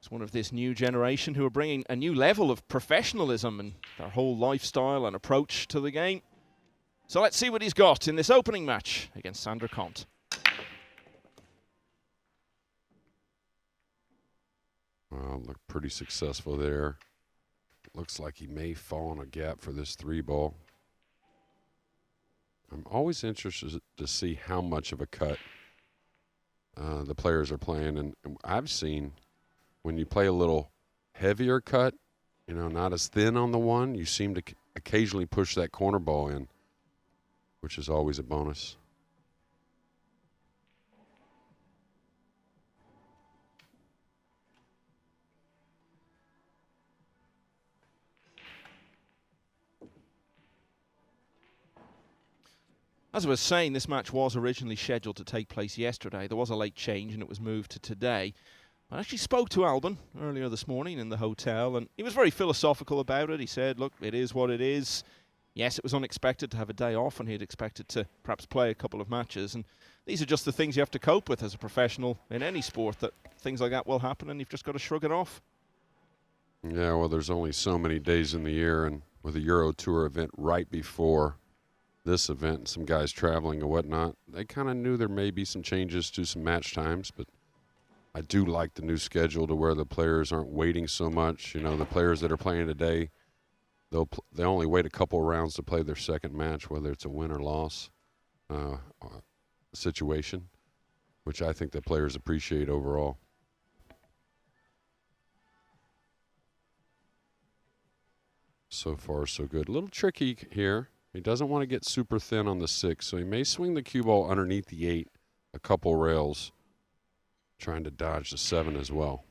It's one of this new generation who are bringing a new level of professionalism and their whole lifestyle and approach to the game. So let's see what he's got in this opening match against Sander Kont. Well, looked pretty successful there. Looks like he may fall in a gap for this 3-ball. I'm always interested to see how much of a cut the players are playing. And I've seen when you play a little heavier cut, you know, not as thin on the one, you seem to occasionally push that corner ball in, which is always a bonus. As I was saying, this match was originally scheduled to take place yesterday. There was a late change and it was moved to today. I actually spoke to Albin earlier this morning in the hotel, and he was very philosophical about it. He said, look, it is what it is. Yes, it was unexpected to have a day off, and he'd expected to perhaps play a couple of matches. And these are just the things you have to cope with as a professional in any sport, that things like that will happen, and you've just got to shrug it off. Yeah, well, there's only so many days in the year, and with a Euro Tour event right before this event, some guys traveling and whatnot, they kind of knew there may be some changes to some match times, but I do like the new schedule to where the players aren't waiting so much. You know, the players that are playing today, they only wait a couple rounds to play their second match, whether it's a win or loss situation, which I think the players appreciate overall. So far, so good. A little tricky here. He doesn't want to get super thin on the 6, so he may swing the cue ball underneath the 8 a couple rails, trying to dodge the 7 as well.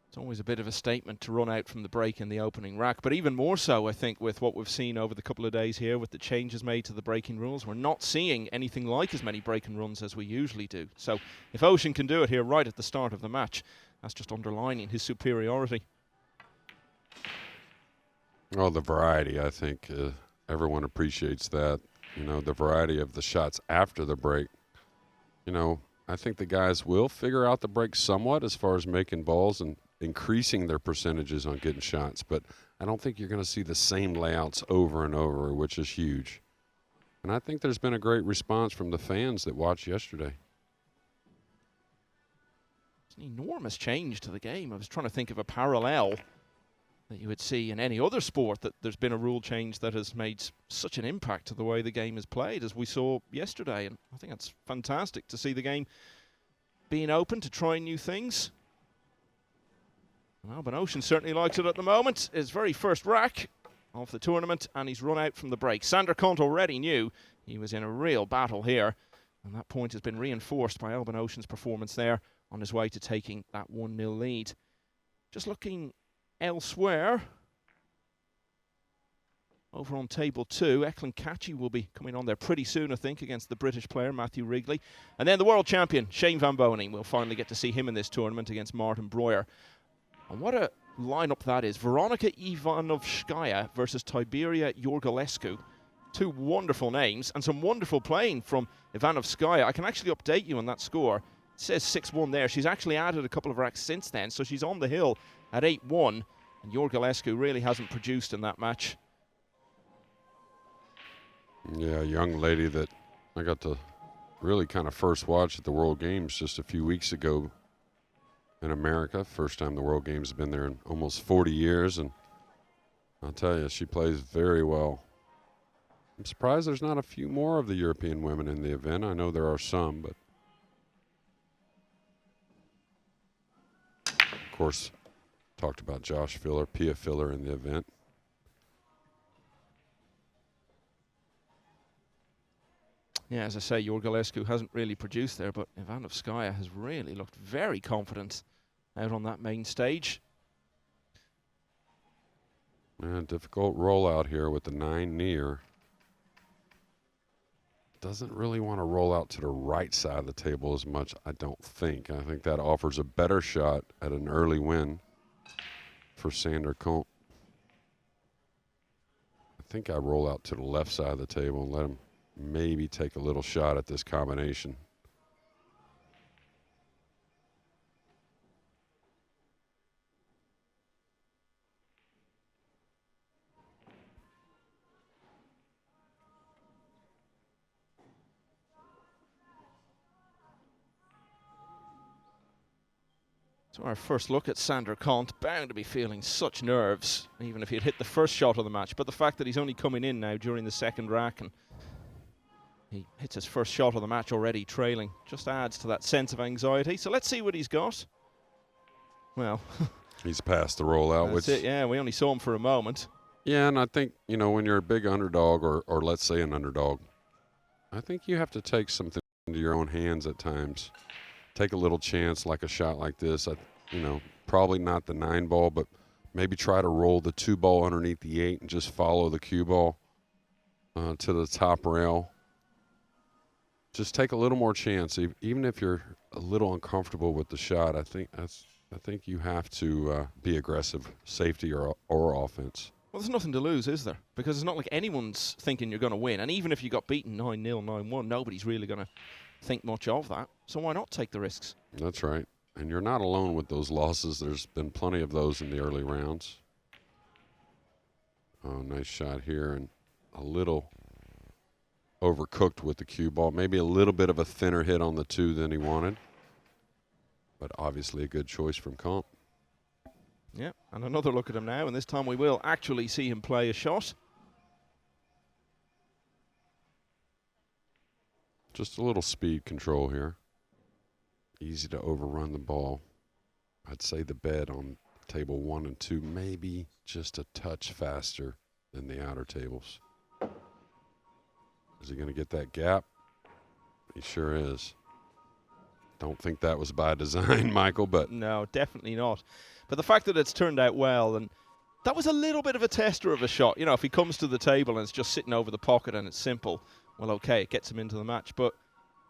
It's always a bit of a statement to run out from the break in the opening rack, but even more so, I think, with what we've seen over the couple of days here with the changes made to the breaking rules. We're not seeing anything like as many breaking runs as we usually do. So if Ouschan can do it here right at the start of the match, that's just underlining his superiority. Oh, the variety, I think everyone appreciates that. You know, the variety of the shots after the break. You know, I think the guys will figure out the break somewhat as far as making balls and increasing their percentages on getting shots, but I don't think you're going to see the same layouts over and over, which is huge. And I think there's been a great response from the fans that watched yesterday. It's an enormous change to the game. I was trying to think of a parallel that you would see in any other sport, that there's been a rule change that has made such an impact to the way the game is played as we saw yesterday. And I think it's fantastic to see the game being open to trying new things. Albin Ouschan certainly likes it at the moment. His very first rack of the tournament, and he's run out from the break. Sander Kont already knew he was in a real battle here, and that point has been reinforced by Albin Ouschan's performance there on his way to taking that 1-0 lead. Just looking elsewhere, over on table 2, Eklund Kachi will be coming on there pretty soon, I think, against the British player Matthew Wrigley. And then the world champion, Shane Van Boening. We'll finally get to see him in this tournament against Martin Breuer. And what a lineup that is. Veronika Ivanovskaya versus Tiberia Yorgulescu. Two wonderful names and some wonderful playing from Ivanovskaya. I can actually update you on that score. It says 6-1 there. She's actually added a couple of racks since then, so she's on the hill at 8-1. And Yorgulescu really hasn't produced in that match. Yeah, a young lady that I got to really kind of first watch at the World Games just a few weeks ago in America. First time the World Games have been there in almost 40 years, and I'll tell you, she plays very well. I'm surprised there's not a few more of the European women in the event. I know there are some, but of course, talked about Josh Filler, Pia Filler in the event. Yeah, as I say, Yorgulescu hasn't really produced there, but Ivanovskaya has really looked very confident out on that main stage. Yeah, difficult rollout here with the 9 near. Doesn't really want to roll out to the right side of the table as much, I don't think. I think that offers a better shot at an early win for Sander Kont. I think I roll out to the left side of the table and let him maybe take a little shot at this combination. So our first look at Sander Kont, bound to be feeling such nerves, even if he'd hit the first shot of the match. But the fact that he's only coming in now during the second rack and he hits his first shot of the match already trailing just adds to that sense of anxiety. So let's see what he's got. Well, he's passed the rollout. That's it, yeah, we only saw him for a moment. Yeah, and I think, you know, when you're a big underdog or let's say an underdog, I think you have to take something into your own hands at times. Take a little chance like a shot like this. You know, probably not the 9 ball, but maybe try to roll the 2 ball underneath the 8 and just follow the cue ball to the top rail. Just take a little more chance, even if you're a little uncomfortable with the shot. I think you have to be aggressive, safety or offense. Well, there's nothing to lose, is there? Because it's not like anyone's thinking you're going to win. And even if you got beaten 9-0, 9-1, nobody's really going to think much of that. So why not take the risks? That's right. And you're not alone with those losses. There's been plenty of those in the early rounds. Oh, nice shot here, and a little overcooked with the cue ball. Maybe a little bit of a thinner hit on the 2 than he wanted. But obviously a good choice from Kont. Yeah, and another look at him now, and this time we will actually see him play a shot. Just a little speed control here. Easy to overrun the ball. I'd say the bed on table 1 and 2 maybe just a touch faster than the outer tables. Is he going to get that gap? He sure is. Don't think that was by design, Michael, but... No, definitely not. But the fact that it's turned out well, and that was a little bit of a tester of a shot. You know, if he comes to the table and it's just sitting over the pocket and it's simple, well, okay, it gets him into the match. But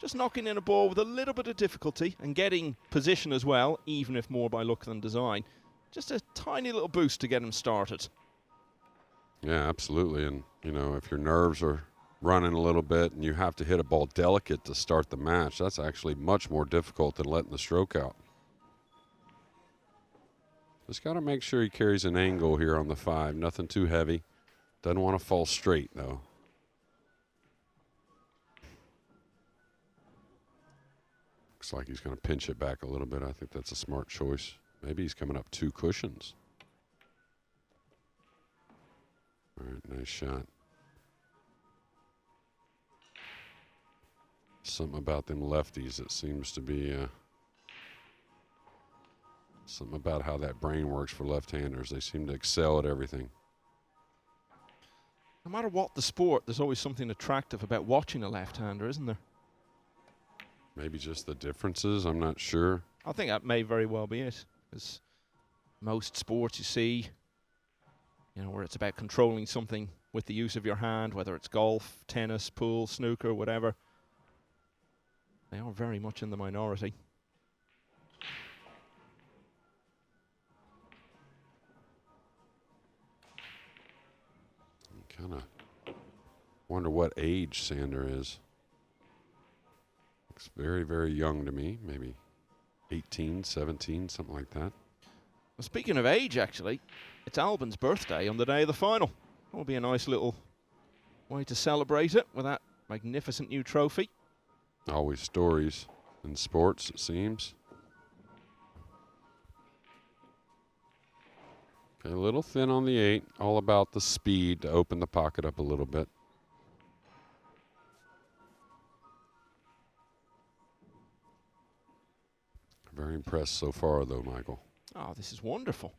just knocking in a ball with a little bit of difficulty and getting position as well, even if more by luck than design. Just a tiny little boost to get him started. Yeah, absolutely. And, you know, if your nerves are running a little bit and you have to hit a ball delicate to start the match, that's actually much more difficult than letting the stroke out. Just got to make sure he carries an angle here on the 5. Nothing too heavy. Doesn't want to fall straight, though. Looks like he's going to pinch it back a little bit. I think that's a smart choice. Maybe he's coming up 2 cushions. All right, nice shot. Something about them lefties, it seems to be something about how that brain works for left-handers. They seem to excel at everything. No matter what the sport, there's always something attractive about watching a left-hander, isn't there? Maybe just the differences, I'm not sure. I think that may very well be it. Because most sports you see, you know, where it's about controlling something with the use of your hand, whether it's golf, tennis, pool, snooker, whatever, they are very much in the minority. Kind of wonder what age Sander is. Looks very, very young to me. Maybe 18, 17, something like that. Well, speaking of age, actually, it's Albin's birthday on the day of the final. That'll be a nice little way to celebrate it with that magnificent new trophy. Always stories in sports, it seems. Okay, a little thin on the 8. All about the speed to open the pocket up a little bit. Very impressed so far, though, Michael. Oh, this is wonderful.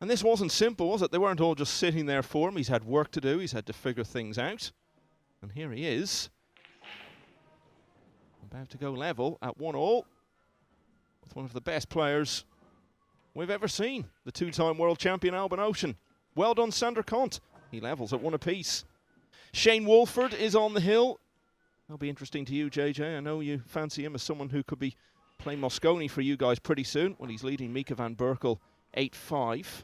And this wasn't simple, was it? They weren't all just sitting there for him. He's had work to do. He's had to figure things out. And here he is, about to go level at 1-all with one of the best players we've ever seen, the 2-time world champion Albin Ouschan. Well done, Sander Kont. He levels at 1 apiece. Shane Wolford is on the hill. That'll be interesting to you, JJ. I know you fancy him as someone who could be play Mosconi for you guys pretty soon when he's leading Mika van Berkel 8-5.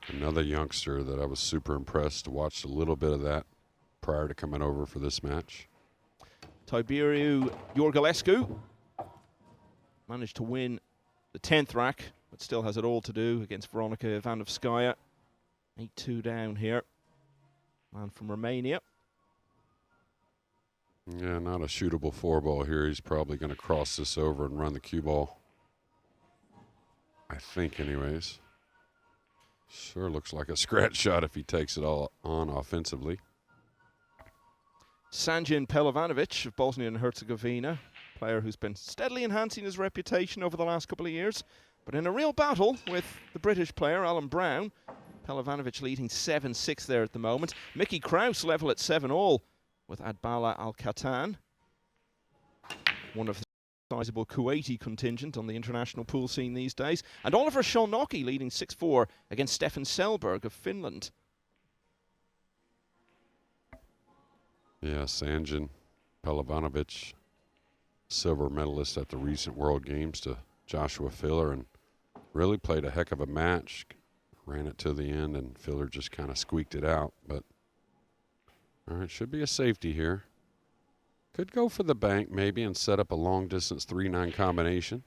Another youngster that I was super impressed. Watched a little bit of that prior to coming over for this match. Tiberiu Iorgulescu managed to win the 10th rack, but still has it all to do against Veronica Ivanovskaya. 8-2 down here. Man from Romania. Yeah, not a shootable 4-ball here. He's probably going to cross this over and run the cue ball. I think anyways. Sure looks like a scratch shot if he takes it all on offensively. Sanjin Pelovanovic of Bosnia and Herzegovina, player who's been steadily enhancing his reputation over the last couple of years. But in a real battle with the British player, Alan Brown, Pelovanovic leading 7-6 there at the moment. Mickey Kraus level at 7-all with Adbala Al-Katan, one of the sizable Kuwaiti contingent on the international pool scene these days. And Oliver Sholnocki leading 6-4 against Stefan Selberg of Finland. Yeah, Sanjin Pelovanovic, silver medalist at the recent World Games to Joshua Filler, and really played a heck of a match. Ran it to the end, and Filler just kind of squeaked it out. But, all right, should be a safety here. Could go for the bank maybe and set up a long-distance 3-9 combination.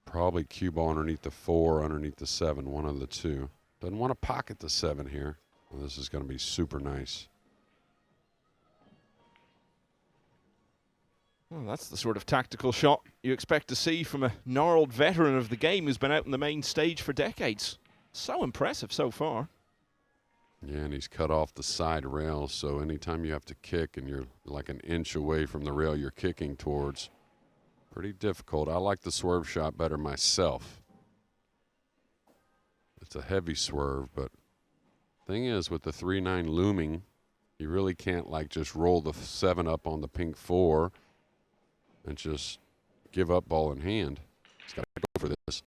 Probably cue ball underneath the 4, underneath the 7, one of the two. Doesn't want to pocket the 7 here. Well, this is going to be super nice. Well, that's the sort of tactical shot you expect to see from a gnarled veteran of the game who's been out on the main stage for decades. So impressive so far. Yeah, and he's cut off the side rail, so anytime you have to kick and you're like an inch away from the rail you're kicking towards, pretty difficult. I like the swerve shot better myself. It's a heavy swerve, but thing is, with the 3-9 looming, you really can't like just roll the 7 up on the pink 4 and just give up ball in hand. He's got to go for this.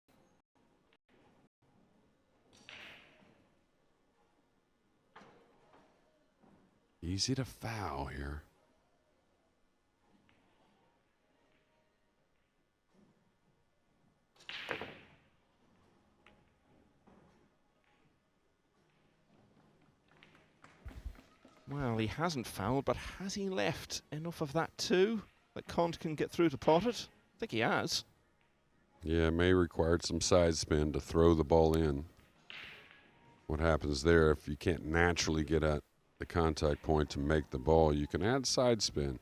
Easy to foul here. Well, he hasn't fouled, but has he left enough of that too that Kont can get through to pot it? I think he has. Yeah, may required some side spin to throw the ball in. What happens there, if you can't naturally get at the contact point to make the ball, you can add side spin.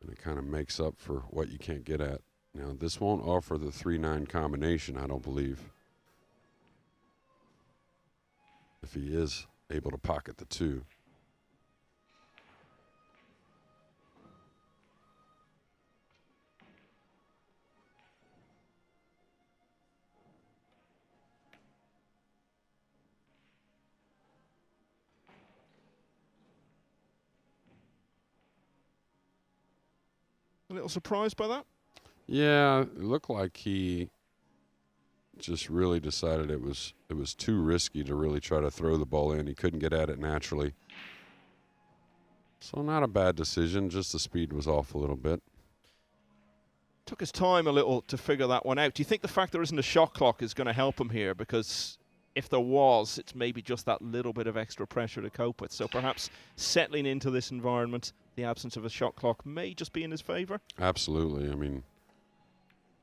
And it kind of makes up for what you can't get at. Now, this won't offer the 3-9 combination, I don't believe. If he is able to pocket the 2. A little surprised by that? Yeah, it looked like he just really decided it was too risky to really try to throw the ball in. He couldn't get at it naturally. So not a bad decision, just the speed was off a little bit. Took his time a little to figure that one out. Do you think the fact there isn't a shot clock is going to help him here? Because if there was, it's maybe just that little bit of extra pressure to cope with. So perhaps settling into this environment, the absence of a shot clock may just be in his favor? Absolutely. I mean,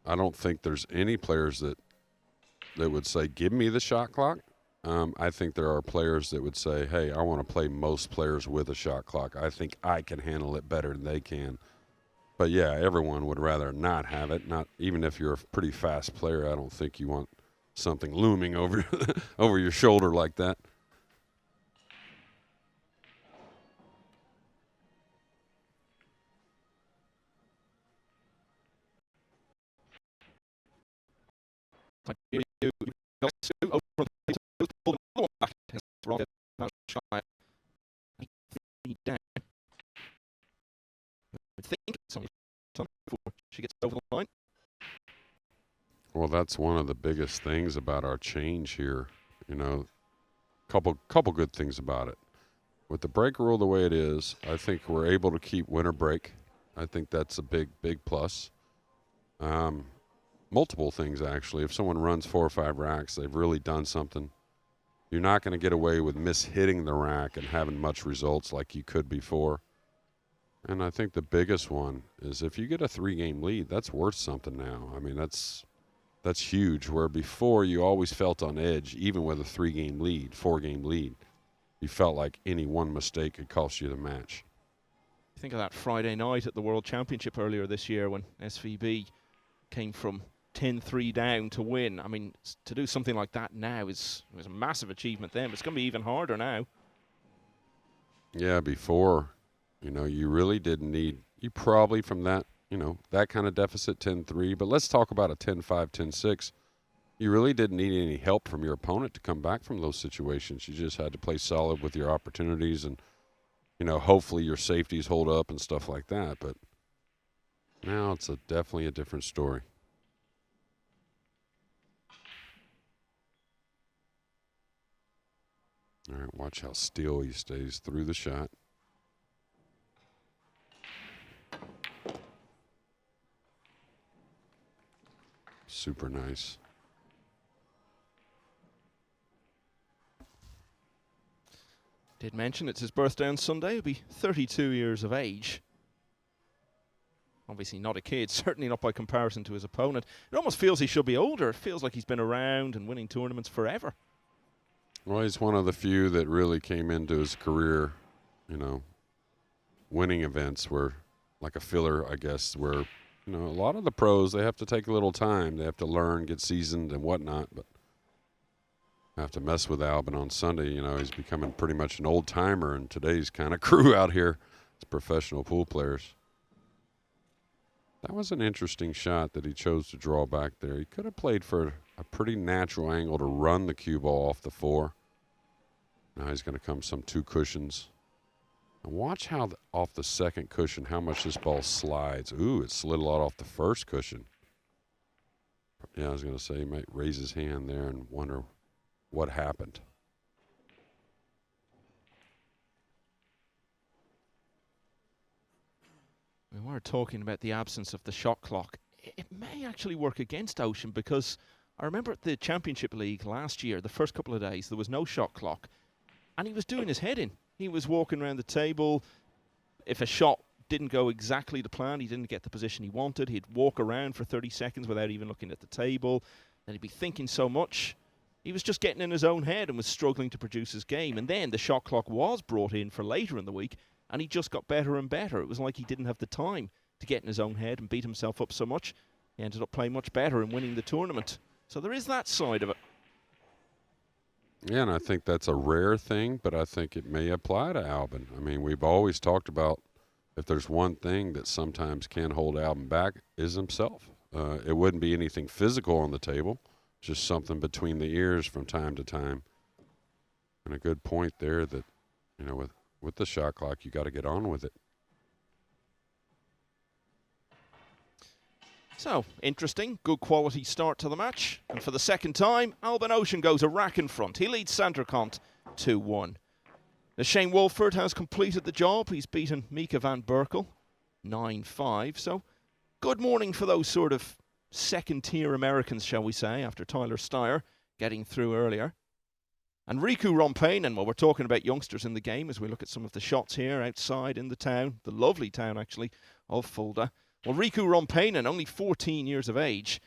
I don't think there's any players that would say, give me the shot clock. I think there are players that would say, hey, I want to play most players with a shot clock. I think I can handle it better than they can. But, yeah, everyone would rather not have it. Not even if you're a pretty fast player, I don't think you want something looming over over your shoulder like that. She gets over the line. Well, that's one of the biggest things about our change here. You know, couple good things about it. With the break rule the way it is, I think we're able to keep winter break I think that's a big plus. Multiple things, actually. If someone runs 4 or 5 racks, they've really done something. You're not going to get away with mishitting the rack and having much results like you could before. And I think the biggest one is if you get a 3-game lead, that's worth something now. I mean, that's huge, where before you always felt on edge, even with a 3-game lead, 4-game lead. You felt like any one mistake could cost you the match. Think of that Friday night at the World Championship earlier this year when SVB came from 10-3 down to win. I mean, to do something like that now was a massive achievement then. It's going to be even harder now. Yeah, before, you really didn't need, you probably from that, that kind of deficit, 10-3. But let's talk about a 10-5, 10-6. You really didn't need any help from your opponent to come back from those situations. You just had to play solid with your opportunities and, hopefully your safeties hold up and stuff like that. But now it's definitely a different story. All right, watch how still he stays through the shot. Super nice. Did mention it's his birthday on Sunday. He'll be 32 years of age. Obviously not a kid, certainly not by comparison to his opponent. It almost feels he should be older. It feels like he's been around and winning tournaments forever. Well, he's one of the few that really came into his career, winning events were like a filler, I guess, where, a lot of the pros, they have to take a little time. They have to learn, get seasoned and whatnot, but I have to mess with Albin on Sunday. He's becoming pretty much an old-timer, and today's kind of crew out here is professional pool players. That was an interesting shot that he chose to draw back there. He could have played for a pretty natural angle to run the cue ball off the 4. Now he's going to come some 2 cushions. And watch how off the second cushion, how much this ball slides. Ooh, it slid a lot off the first cushion. Yeah, I was going to say he might raise his hand there and wonder what happened. We were talking about the absence of the shot clock. It may actually work against Ouschan, because I remember at the Championship League last year, the first couple of days, there was no shot clock. And he was doing his head in. He was walking around the table. If a shot didn't go exactly to plan, he didn't get the position he wanted, he'd walk around for 30 seconds without even looking at the table. Then he'd be thinking so much. He was just getting in his own head and was struggling to produce his game. And then the shot clock was brought in for later in the week, and he just got better and better. It was like he didn't have the time to get in his own head and beat himself up so much. He ended up playing much better and winning the tournament. So there is that side of it. Yeah, and I think that's a rare thing, but I think it may apply to Albin. I mean, we've always talked about if there's one thing that sometimes can hold Albin back is himself. It wouldn't be anything physical on the table, just something between the ears from time to time. And a good point there that, with the shot clock, you got to get on with it. So, interesting, good quality start to the match. And for the second time, Albin Ouschan goes a rack in front. He leads Sander Kont 2-1. Now, Shane Wolford has completed the job. He's beaten Mika van Berkel 9-5. So, good morning for those sort of second-tier Americans, shall we say, after Tyler Steyer getting through earlier. And Riku Rompainen, well, we're talking about youngsters in the game as we look at some of the shots here outside in the town, the lovely town, actually, of Fulda. Well, Riku Rompainen, only 14 years of age.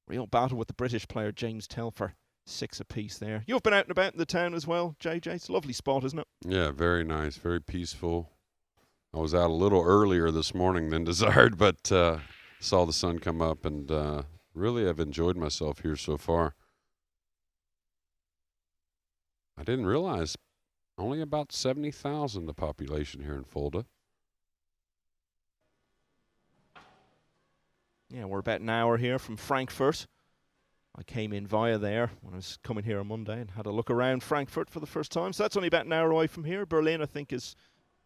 Real battle with the British player James Telfer. 6 apiece there. You've been out and about in the town as well, JJ. It's a lovely spot, isn't it? Yeah, very nice, very peaceful. I was out a little earlier this morning than desired, but saw the sun come up, and really have enjoyed myself here so far. I didn't realize only about 70,000 the population here in Fulda. Yeah, we're about an hour here from Frankfurt. I came in via there when I was coming here on Monday and had a look around Frankfurt for the first time. So that's only about an hour away from here. Berlin, I think, is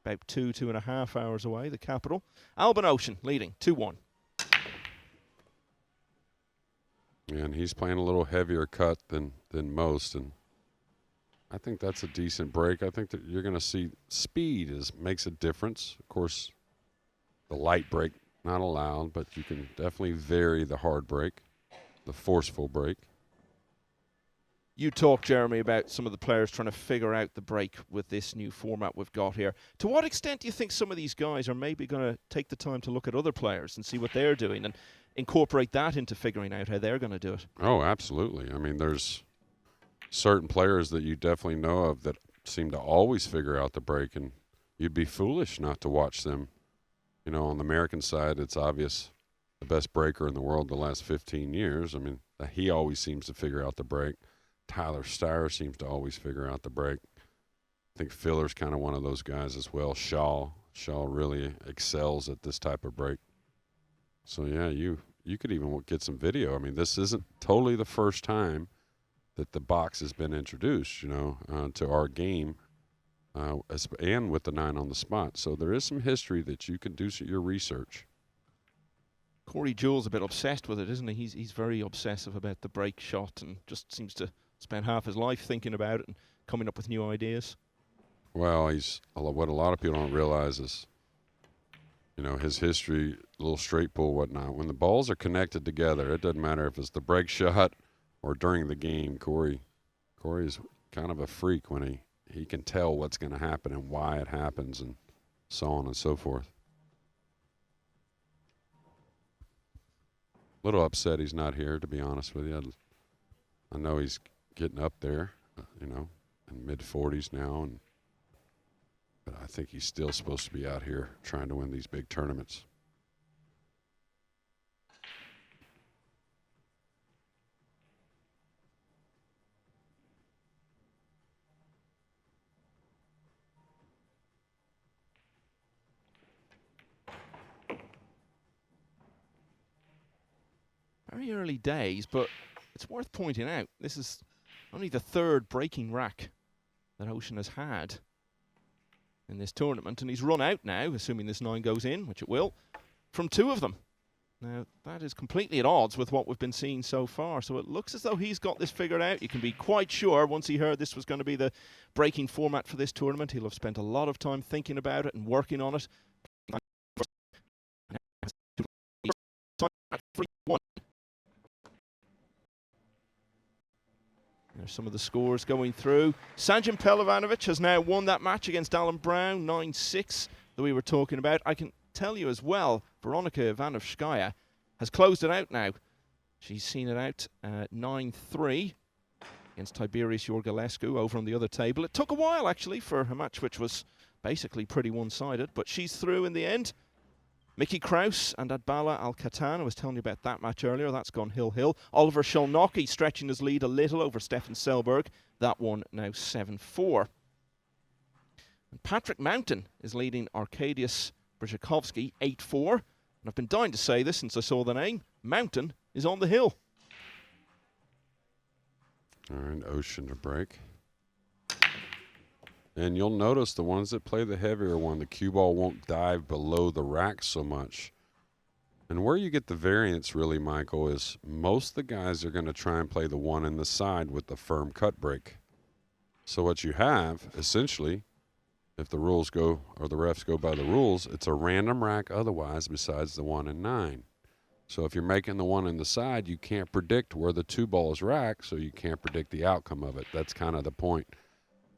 about 2.5 hours away, the capital. Albin Ouschan leading 2-1. And he's playing a little heavier cut than most, and I think that's a decent break. I think that you're going to see speed makes a difference. Of course, The light break, not allowed, but you can definitely vary the hard break, the forceful break. You talked, Jeremy, about some of the players trying to figure out the break with this new format we've got here. To what extent do you think some of these guys are maybe going to take the time to look at other players and see what they're doing and incorporate that into figuring out how they're going to do it? Oh, absolutely. I mean, there's certain players that you definitely know of that seem to always figure out the break, and you'd be foolish not to watch them. You know, on the American side, it's obvious the best breaker in the world the last 15 years. I mean, he always seems to figure out the break. Tyler Steyer seems to always figure out the break. I think Filler's kind of one of those guys as well. Shaw really excels at this type of break. So, yeah, you could even get some video. I mean, this isn't totally the first time that the box has been introduced, you know, to our game, and with the 9 on the spot. So there is some history that you can do your research. Corey Jewell's a bit obsessed with it, isn't he? He's very obsessive about the break shot and just seems to spend half his life thinking about it and coming up with new ideas. Well, what a lot of people don't realize is, you know, his history, a little straight pull, whatnot. When the balls are connected together, it doesn't matter if it's the break shot or during the game. Corey's kind of a freak when he can tell what's going to happen and why it happens and so on and so forth. A little upset he's not here, to be honest with you. I know he's getting up there, you know, in mid-40s now, but I think he's still supposed to be out here trying to win these big tournaments. Very early days, but it's worth pointing out this is only the 3rd breaking rack that Ouschan has had in this tournament, and he's run out now, assuming this 9 goes in, which it will, from 2 of them. Now, that is completely at odds with what we've been seeing so far, so it looks as though he's got this figured out. You can be quite sure once he heard this was going to be the breaking format for this tournament, he'll have spent a lot of time thinking about it and working on it. There's some of the scores going through. Sanjin Pelovanovic has now won that match against Alan Brown, 9-6, that we were talking about. I can tell you as well, Veronika Ivanovskaya has closed it out now. She's seen it out 9-3 against Tiberius Yorgulescu over on the other table. It took a while, actually, for a match which was basically pretty one-sided, but she's through in the end. Mickey Kraus and Adbala Al-Katan, I was telling you about that match earlier, that's gone hill-hill. Oliver Sholnocki stretching his lead a little over Stefan Selberg. That one now 7-4. And Patrick Mountain is leading Arkadiusz Brzezinski 8-4. And I've been dying to say this since I saw the name. Mountain is on the hill. All right, Ouschan to break. And you'll notice the ones that play the heavier one, the cue ball won't dive below the rack so much. And where you get the variance really, Michael, is most of the guys are going to try and play the one in the side with the firm cut break. So what you have, essentially, if the rules go, or the refs go by the rules, it's a random rack otherwise besides the 1 and 9. So if you're making the one in the side, you can't predict where the 2 ball is racked, so you can't predict the outcome of it. That's kind of the point.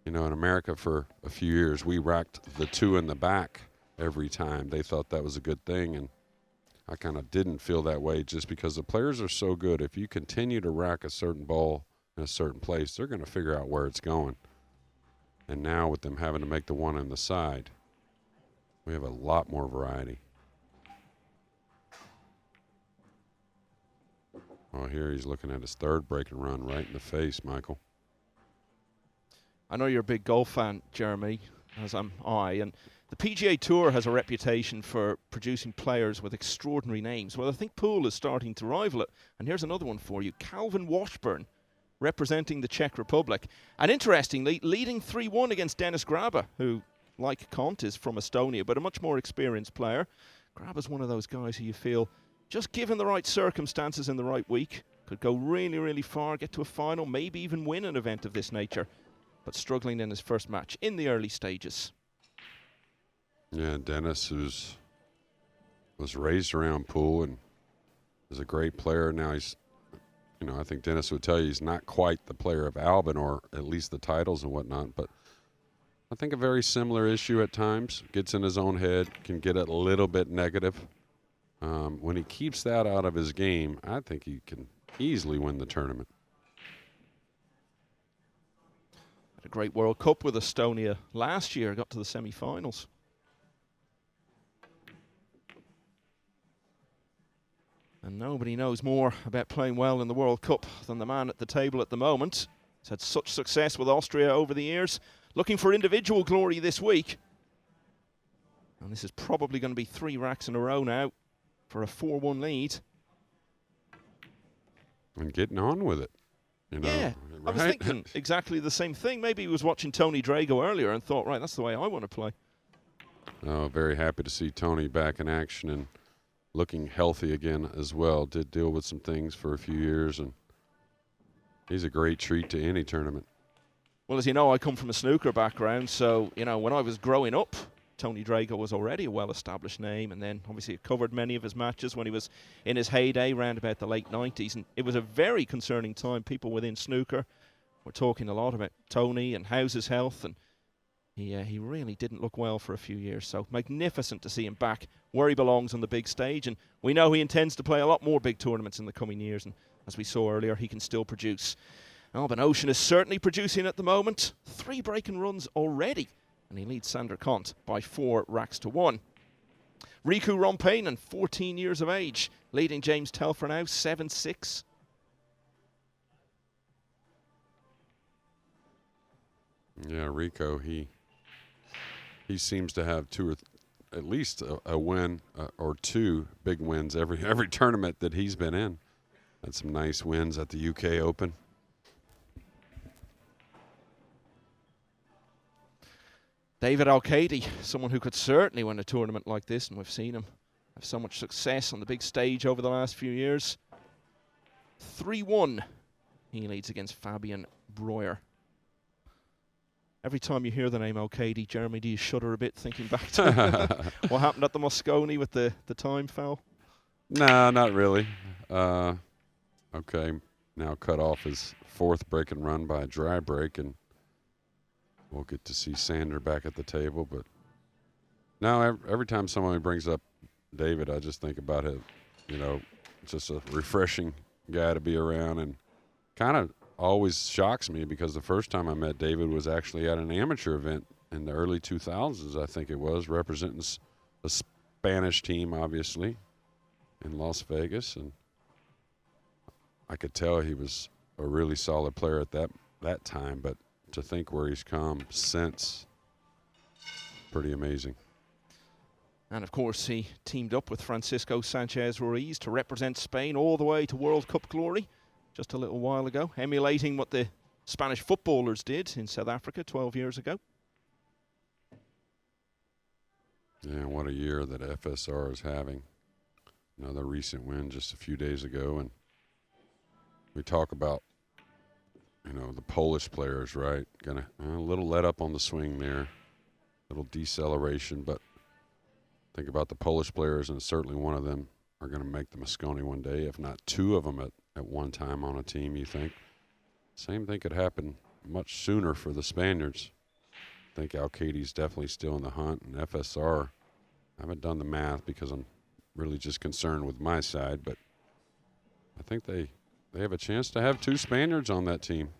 You know, in America for a few years, we racked the 2 in the back every time. They thought that was a good thing, and I kind of didn't feel that way just because the players are so good. If you continue to rack a certain ball in a certain place, they're going to figure out where it's going. And now with them having to make the one on the side, we have a lot more variety. Oh, here he's looking at his 3rd break and run right in the face, Michael. I know you're a big golf fan, Jeremy, as am I, and the PGA Tour has a reputation for producing players with extraordinary names. Well, I think Pool is starting to rival it. And here's another one for you. Calvin Washburn, representing the Czech Republic. And interestingly, leading 3-1 against Dennis Graba, who, like Kont, is from Estonia, but a much more experienced player. Graba's one of those guys who you feel, just given the right circumstances in the right week, could go really, really far, get to a final, maybe even win an event of this nature. But struggling in his first match in the early stages. Yeah, Dennis, who's was raised around pool and is a great player. Now he's, you know, I think Dennis would tell you he's not quite the player of Albin, or at least the titles and whatnot, but I think a very similar issue at times. Gets in his own head, can get a little bit negative. When he keeps that out of his game, I think he can easily win the tournament. Had a great World Cup with Estonia last year, got to the semi-finals. And nobody knows more about playing well in the World Cup than the man at the table at the moment. He's had such success with Austria over the years. Looking for individual glory this week. And this is probably going to be 3 racks in a row now for a 4-1 lead. And getting on with it. You know, yeah, right? I was thinking exactly the same thing. Maybe he was watching Tony Drago earlier and thought, right, that's the way I want to play. Oh, very happy to see Tony back in action and looking healthy again as well. Did deal with some things for a few years, and he's a great treat to any tournament. Well, as you know, I come from a snooker background, so, you know, when I was growing up, Tony Drago was already a well-established name, and then obviously it covered many of his matches when he was in his heyday around about the late 90s, and it was a very concerning time. People within snooker were talking a lot about Tony and how's his health, and he really didn't look well for a few years, so magnificent to see him back where he belongs on the big stage, and we know he intends to play a lot more big tournaments in the coming years, and as we saw earlier, he can still produce. Albin Ouschan is certainly producing at the moment. 3 breaking runs already, and he leads Sander Kont by 4 racks to 1. Riku Rompainen, 14 years of age, leading James Telfer now, 7-6. Yeah, Rico, he seems to have at least a win or 2 big wins every tournament that he's been in. Had some nice wins at the UK Open. David Al-Kaidi, someone who could certainly win a tournament like this, and we've seen him have so much success on the big stage over the last few years. 3-1, he leads against Fabian Breuer. Every time you hear the name Al-Kaidi, Jeremy, do you shudder a bit thinking back to what happened at the Moscone with the time foul? No, not really. Okay, now cut off his 4th break and run by a dry break, and we'll get to see Sander back at the table. But now every time somebody brings up David, I just think about him, you know, just a refreshing guy to be around, and kind of always shocks me because the first time I met David was actually at an amateur event in the early 2000s, I think it was, representing a Spanish team, obviously, in Las Vegas, and I could tell he was a really solid player at that time, but to think where he's come since, pretty amazing. And of course, he teamed up with Francisco Sanchez Ruiz to represent Spain all the way to World Cup glory just a little while ago, emulating what the Spanish footballers did in South Africa 12 years ago. Yeah, what a year that FSR is having. Another recent win just a few days ago, and we talk about, you know, the Polish players, right? Gonna a little let up on the swing there, little deceleration, but think about the Polish players, and certainly one of them are going to make the Moscone one day, if not 2 of them at one time on a team, you think. Same thing could happen much sooner for the Spaniards. I think Al-Kaiti's definitely still in the hunt, and FSR, I haven't done the math because I'm really just concerned with my side, but I think they have a chance to have 2 Spaniards on that team.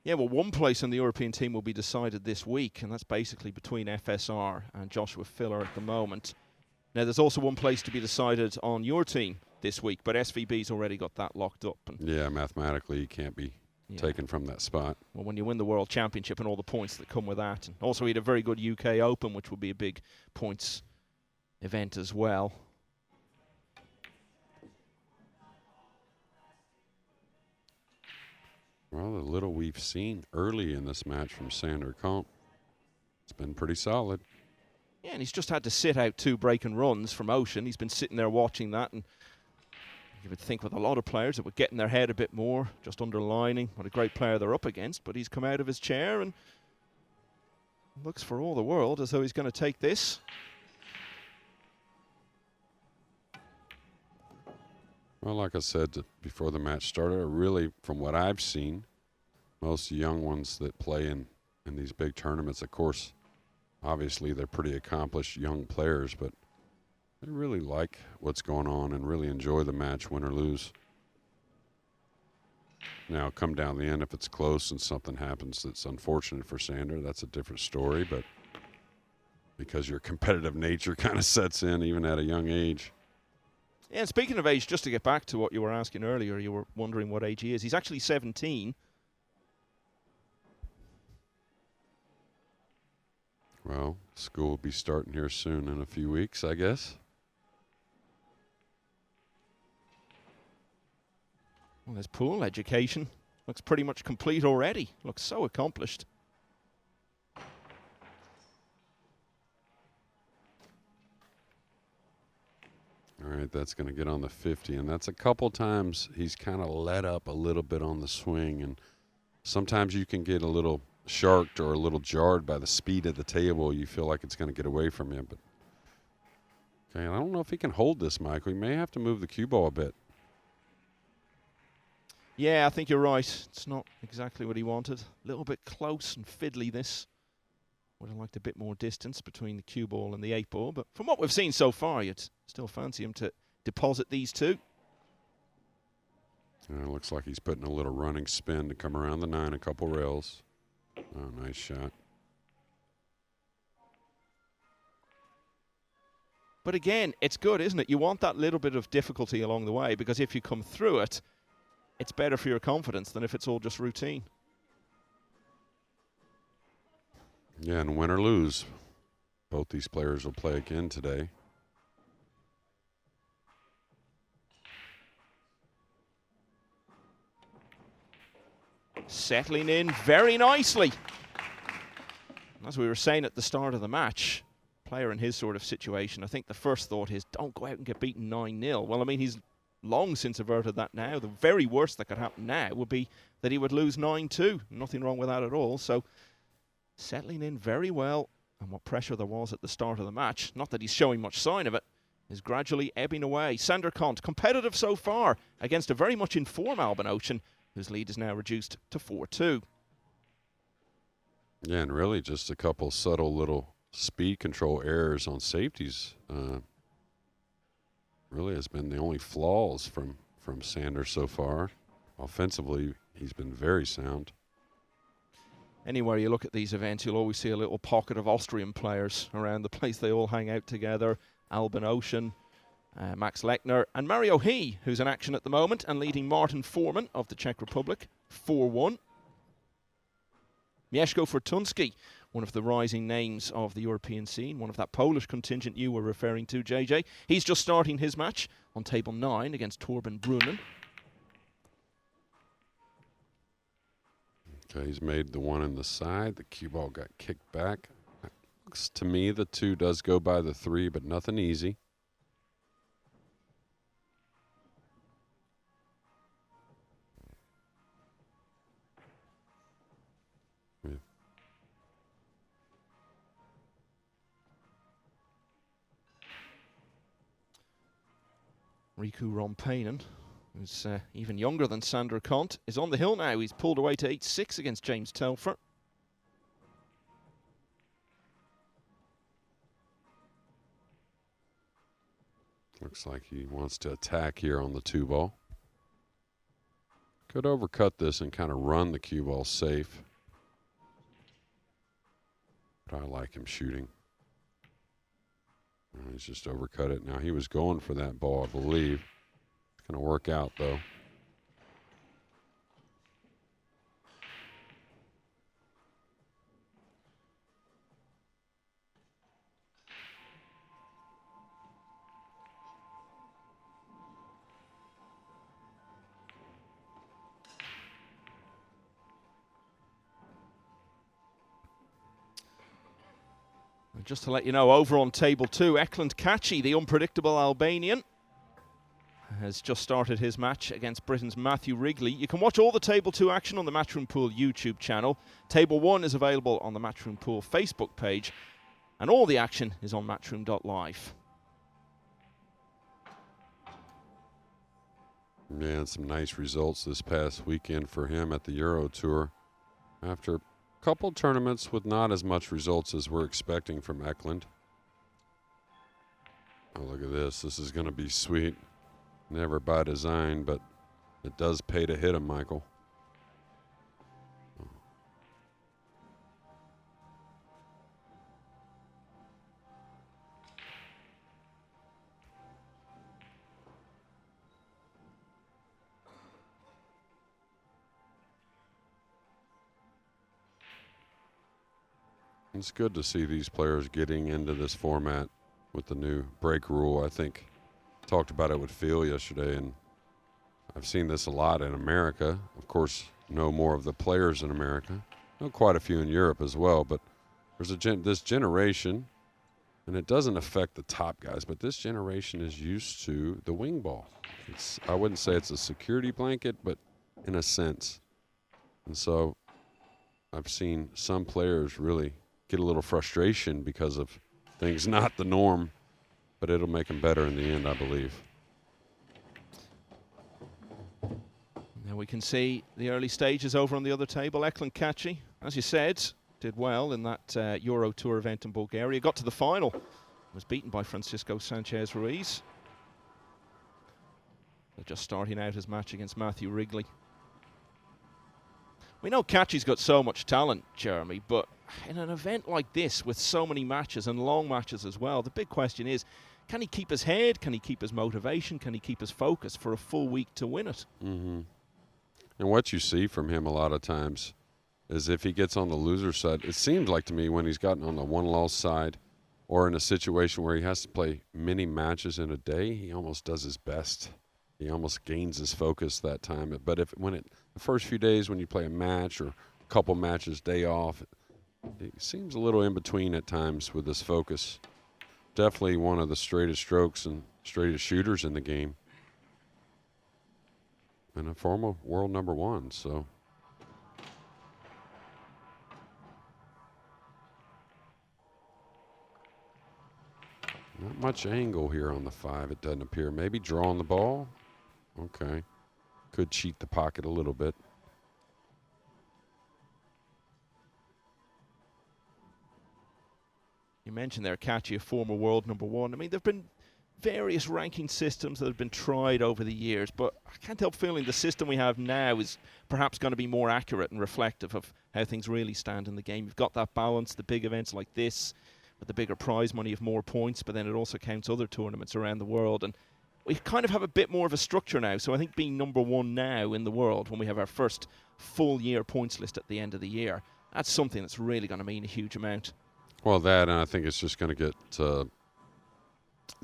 Yeah, well, one place in the European team will be decided this week, and that's basically between FSR and Joshua Filler at the moment. Now, there's also one place to be decided on your team this week, but SVB's already got that locked up. And yeah, mathematically, he can't be taken from that spot. Well, when you win the World Championship and all the points that come with that. And also, he had a very good UK Open, which will be a big points event as well. Well, the little we've seen early in this match from Sander Kont, it's been pretty solid. Yeah, and he's just had to sit out 2 breaking runs from Ouschan. He's been sitting there watching that, and you would think with a lot of players that would get in their head a bit more, just underlining what a great player they're up against, but he's come out of his chair and looks for all the world as though he's going to take this. Well, like I said before the match started, really, from what I've seen, most young ones that play in these big tournaments, of course, obviously they're pretty accomplished young players, but they really like what's going on and really enjoy the match, win or lose. Now, come down the end, if it's close and something happens that's unfortunate for Sander, that's a different story, but because your competitive nature kind of sets in even at a young age. Yeah, and speaking of age, just to get back to what you were asking earlier, you were wondering what age he is. He's actually 17. Well, school will be starting here soon in a few weeks, I guess. Well, his pool education looks pretty much complete already. Looks so accomplished. All right, that's going to get on the 50, and that's a couple times he's kind of let up a little bit on the swing, and sometimes you can get a little sharked or a little jarred by the speed of the table. You feel like it's going to get away from you, but okay, I don't know if he can hold this, Michael. He may have to move the cue ball a bit. Yeah, I think you're right. It's not exactly what he wanted. A little bit close and fiddly, this. Would have liked a bit more distance between the cue ball and the 8 ball, but from what we've seen so far, you'd still fancy him to deposit these two. It looks like he's putting a little running spin to come around the 9, a couple rails. Oh, nice shot. But again, it's good, isn't it? You want that little bit of difficulty along the way, because if you come through it, it's better for your confidence than if it's all just routine. Yeah, and win or lose, both these players will play again today. Settling in very nicely. As we were saying at the start of the match, player in his sort of situation, I think the first thought is, don't go out and get beaten 9-0. Well, I mean, he's long since averted that now. The very worst that could happen now would be that he would lose 9-2. Nothing wrong with that at all. So settling in very well, and what pressure there was at the start of the match, not that he's showing much sign of it, is gradually ebbing away. Sander Kont, competitive so far against a very much in form Albin Ouschan, whose lead is now reduced to 4-2. Yeah, and really just a couple subtle little speed control errors on safeties. Really has been the only flaws from Sander so far. Offensively, he's been very sound. Anywhere you look at these events, you'll always see a little pocket of Austrian players around the place. They all hang out together. Albin Ouschan, Max Lechner, and Mario He, who's in action at the moment, and leading Martin Foreman of the Czech Republic, 4-1. Mieszko Fortunski, one of the rising names of the European scene, one of that Polish contingent you were referring to, JJ. He's just starting his match on table 9 against Torben Brunnen. Okay, he's made the one in the side. The cue ball got kicked back. Looks to me the 2 does go by the 3, but nothing easy. Yeah. Riku Rompainen, who's even younger than Sander Kont, is on the hill now. He's pulled away to 8-6 against James Telfer. Looks like he wants to attack here on the 2 ball. Could overcut this and kind of run the cue ball safe. But I like him shooting. He's just overcut it. Now he was going for that ball, I believe. It's going to work out, though. Just to let you know, over on table 2, Ekland Kaci, the unpredictable Albanian, has just started his match against Britain's Matthew Wrigley. You can watch all the table 2 action on the Matchroom Pool YouTube channel. Table 1 is available on the Matchroom Pool Facebook page, and all the action is on Matchroom.Live. Yeah, and some nice results this past weekend for him at the Euro Tour. After a couple tournaments with not as much results as we're expecting from Eklund. Oh, look at this. This is going to be sweet. Never by design, but it does pay to hit him, Michael. It's good to see these players getting into this format with the new break rule. I think talked about it with Phil yesterday, and I've seen this a lot in America. Of course, know more of the players in America. Know quite a few in Europe as well, but there's this generation, and it doesn't affect the top guys, but this generation is used to the wing ball. I wouldn't say it's a security blanket, but in a sense. And so I've seen some players really get a little frustration because of things not the norm, but it'll make them better in the end, I believe. Now we can see the early stages over on the other table. Eklund Kachi, as you said, did well in that Euro Tour event in Bulgaria. Got to the final, was beaten by Francisco Sanchez Ruiz. They're just starting out his match against Matthew Wrigley. We know Kachi's got so much talent, Jeremy, but in an event like this with so many matches and long matches as well, the big question is, can he keep his head? Can he keep his motivation? Can he keep his focus for a full week to win it? Mm-hmm. And what you see from him a lot of times is if he gets on the loser side, it seems like to me when he's gotten on the one-loss side or in a situation where he has to play many matches in a day, he almost does his best. He almost gains his focus that time. But the first few days when you play a match or a couple matches, day off, it seems a little in between at times with his focus. Definitely one of the straightest strokes and straightest shooters in the game. And a former world #1, so. Not much angle here on the 5, it doesn't appear. Maybe drawing the ball. Okay. Could cheat the pocket a little bit. You mentioned there, Kachi, a former world #1. I mean, there have been various ranking systems that have been tried over the years, but I can't help feeling the system we have now is perhaps going to be more accurate and reflective of how things really stand in the game. You've got that balance, the big events like this, with the bigger prize money of more points, but then it also counts other tournaments around the world. And we kind of have a bit more of a structure now. So I think being #1 now in the world, when we have our first full year points list at the end of the year, that's something that's really going to mean a huge amount. Well, that, and I think it's just going to get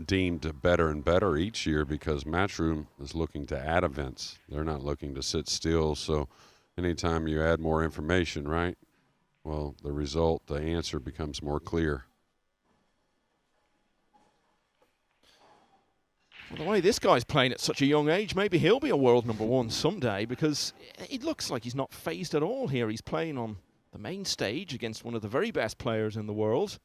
deemed better and better each year because Matchroom is looking to add events. They're not looking to sit still. So anytime you add more information, right, well, the result, the answer becomes more clear. Well, the way this guy's playing at such a young age, maybe he'll be a world #1 someday because it looks like he's not phased at all here. He's playing on the main stage against one of the very best players in the world.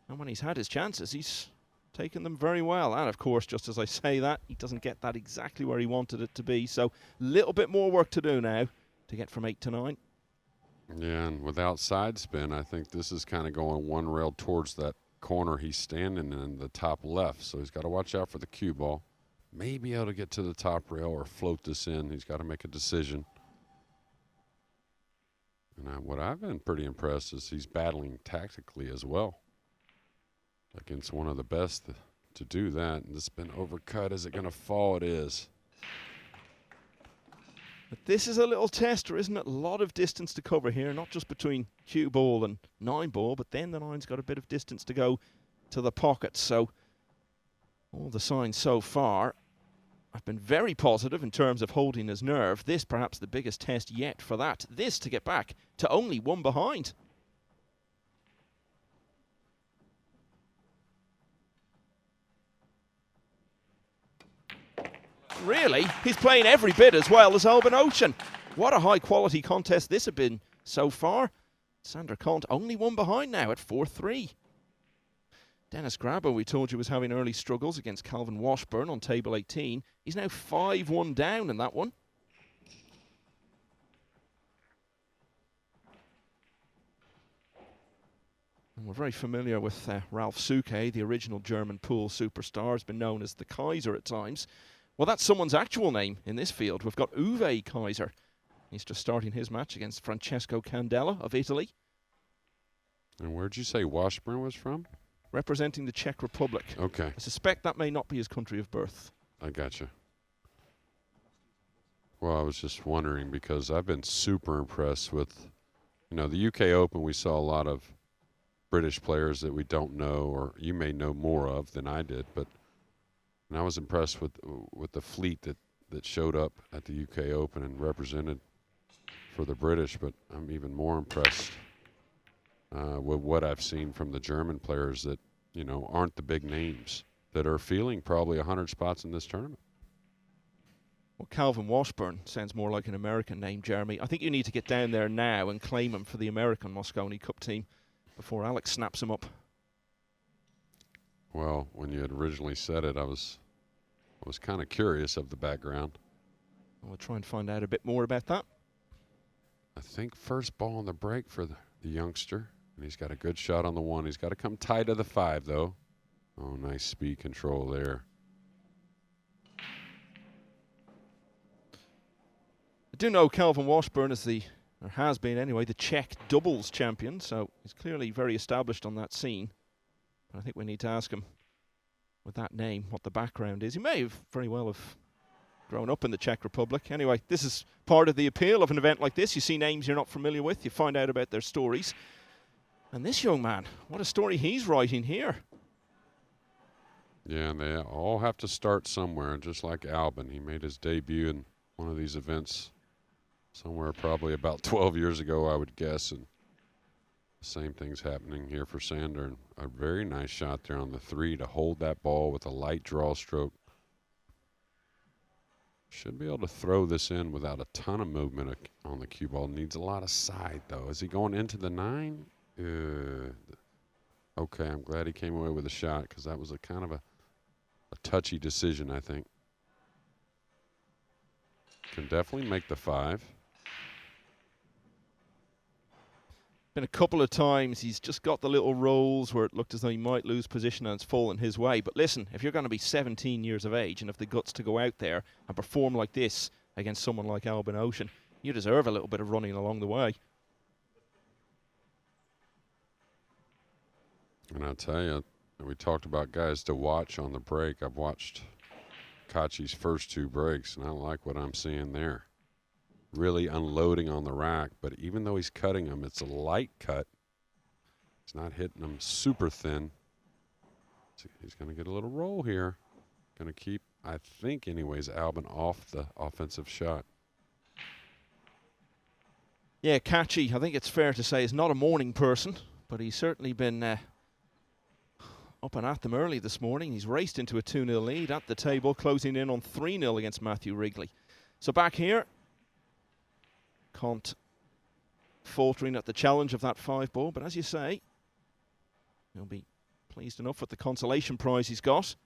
And when he's had his chances, he's taken them very well. And, of course, just as I say that, he doesn't get that exactly where he wanted it to be. So a little bit more work to do now to get from 8 to 9. Yeah, and without side spin, I think this is kind of going one rail towards that corner he's standing in the top left. So he's got to watch out for the cue ball. May be able to get to the top rail or float this in. He's got to make a decision. And what I've been pretty impressed is he's battling tactically as well against one of the best to do that. And this has been overcut. Is it going to fall? It is. But this is a little tester, isn't it? A lot of distance to cover here, not just between cue ball and 9 ball, but then the 9's got a bit of distance to go to the pocket. So all the signs so far have been very positive in terms of holding his nerve. This perhaps the biggest test yet for that. This to get back to only 1 behind. Really, he's playing every bit as well as Albin Ouschan. What a high-quality contest this has been so far. Sander Kont only 1 behind now at 4-3. Dennis Grabo, we told you, was having early struggles against Calvin Washburn on table 18. He's now 5-1 down in that one. And we're very familiar with Ralph Suke, the original German pool superstar, has been known as the Kaiser at times. Well, that's someone's actual name in this field. We've got Uwe Kaiser. He's just starting his match against Francesco Candela of Italy. And where'd you say Washburn was from? Representing the Czech Republic. Okay. I suspect that may not be his country of birth. I gotcha. Well, I was just wondering because I've been super impressed with, you know, the UK Open. We saw a lot of British players that we don't know, or you may know more of than I did, but and I was impressed with the fleet that showed up at the UK Open and represented for the British. But I'm even more impressed with what I've seen from the German players that, you know, aren't the big names that are feeling probably 100 spots in this tournament. Well, Calvin Washburn sounds more like an American name, Jeremy. I think you need to get down there now and claim him for the American Mosconi Cup team before Alex snaps him up. Well, when you had originally said it, I was kind of curious of the background. We'll try and find out a bit more about that. I think first ball on the break for the youngster. And he's got a good shot on the 1. He's got to come tight to the 5, though. Oh, nice speed control there. I do know Calvin Washburn is or has been anyway, the Czech doubles champion, so he's clearly very established on that scene. But I think we need to ask him, with that name, what the background is. He may have very well have grown up in the Czech Republic. Anyway, this is part of the appeal of an event like this. You see names you're not familiar with, you find out about their stories. And this young man, what a story he's writing here. Yeah, and they all have to start somewhere, just like Albin. He made his debut in one of these events somewhere probably about 12 years ago, I would guess. And the same thing's happening here for Sander. And a very nice shot there on the 3 to hold that ball with a light draw stroke. Should be able to throw this in without a ton of movement on the cue ball. Needs a lot of side, though. Is he going into the 9? Okay, I'm glad he came away with a shot because that was a kind of a touchy decision, I think. Can definitely make the 5. Been a couple of times he's just got the little rolls where it looked as though he might lose position and it's fallen his way. But listen, if you're going to be 17 years of age and have the guts to go out there and perform like this against someone like Albin Ouschan, you deserve a little bit of running along the way. And I'll tell you, we talked about guys to watch on the break. I've watched Kachi's first 2 breaks, and I like what I'm seeing there. Really unloading on the rack, but even though he's cutting them, it's a light cut. He's not hitting them super thin. So he's going to get a little roll here. Going to keep, I think anyways, Albin off the offensive shot. Yeah, Kachi, I think it's fair to say, is not a morning person, but he's certainly been up and at them early this morning. He's raced into a 2-0 lead at the table, closing in on 3-0 against Matthew Wrigley. So back here, Kont faltering at the challenge of that 5 ball, but as you say, he'll be pleased enough with the consolation prize he's got.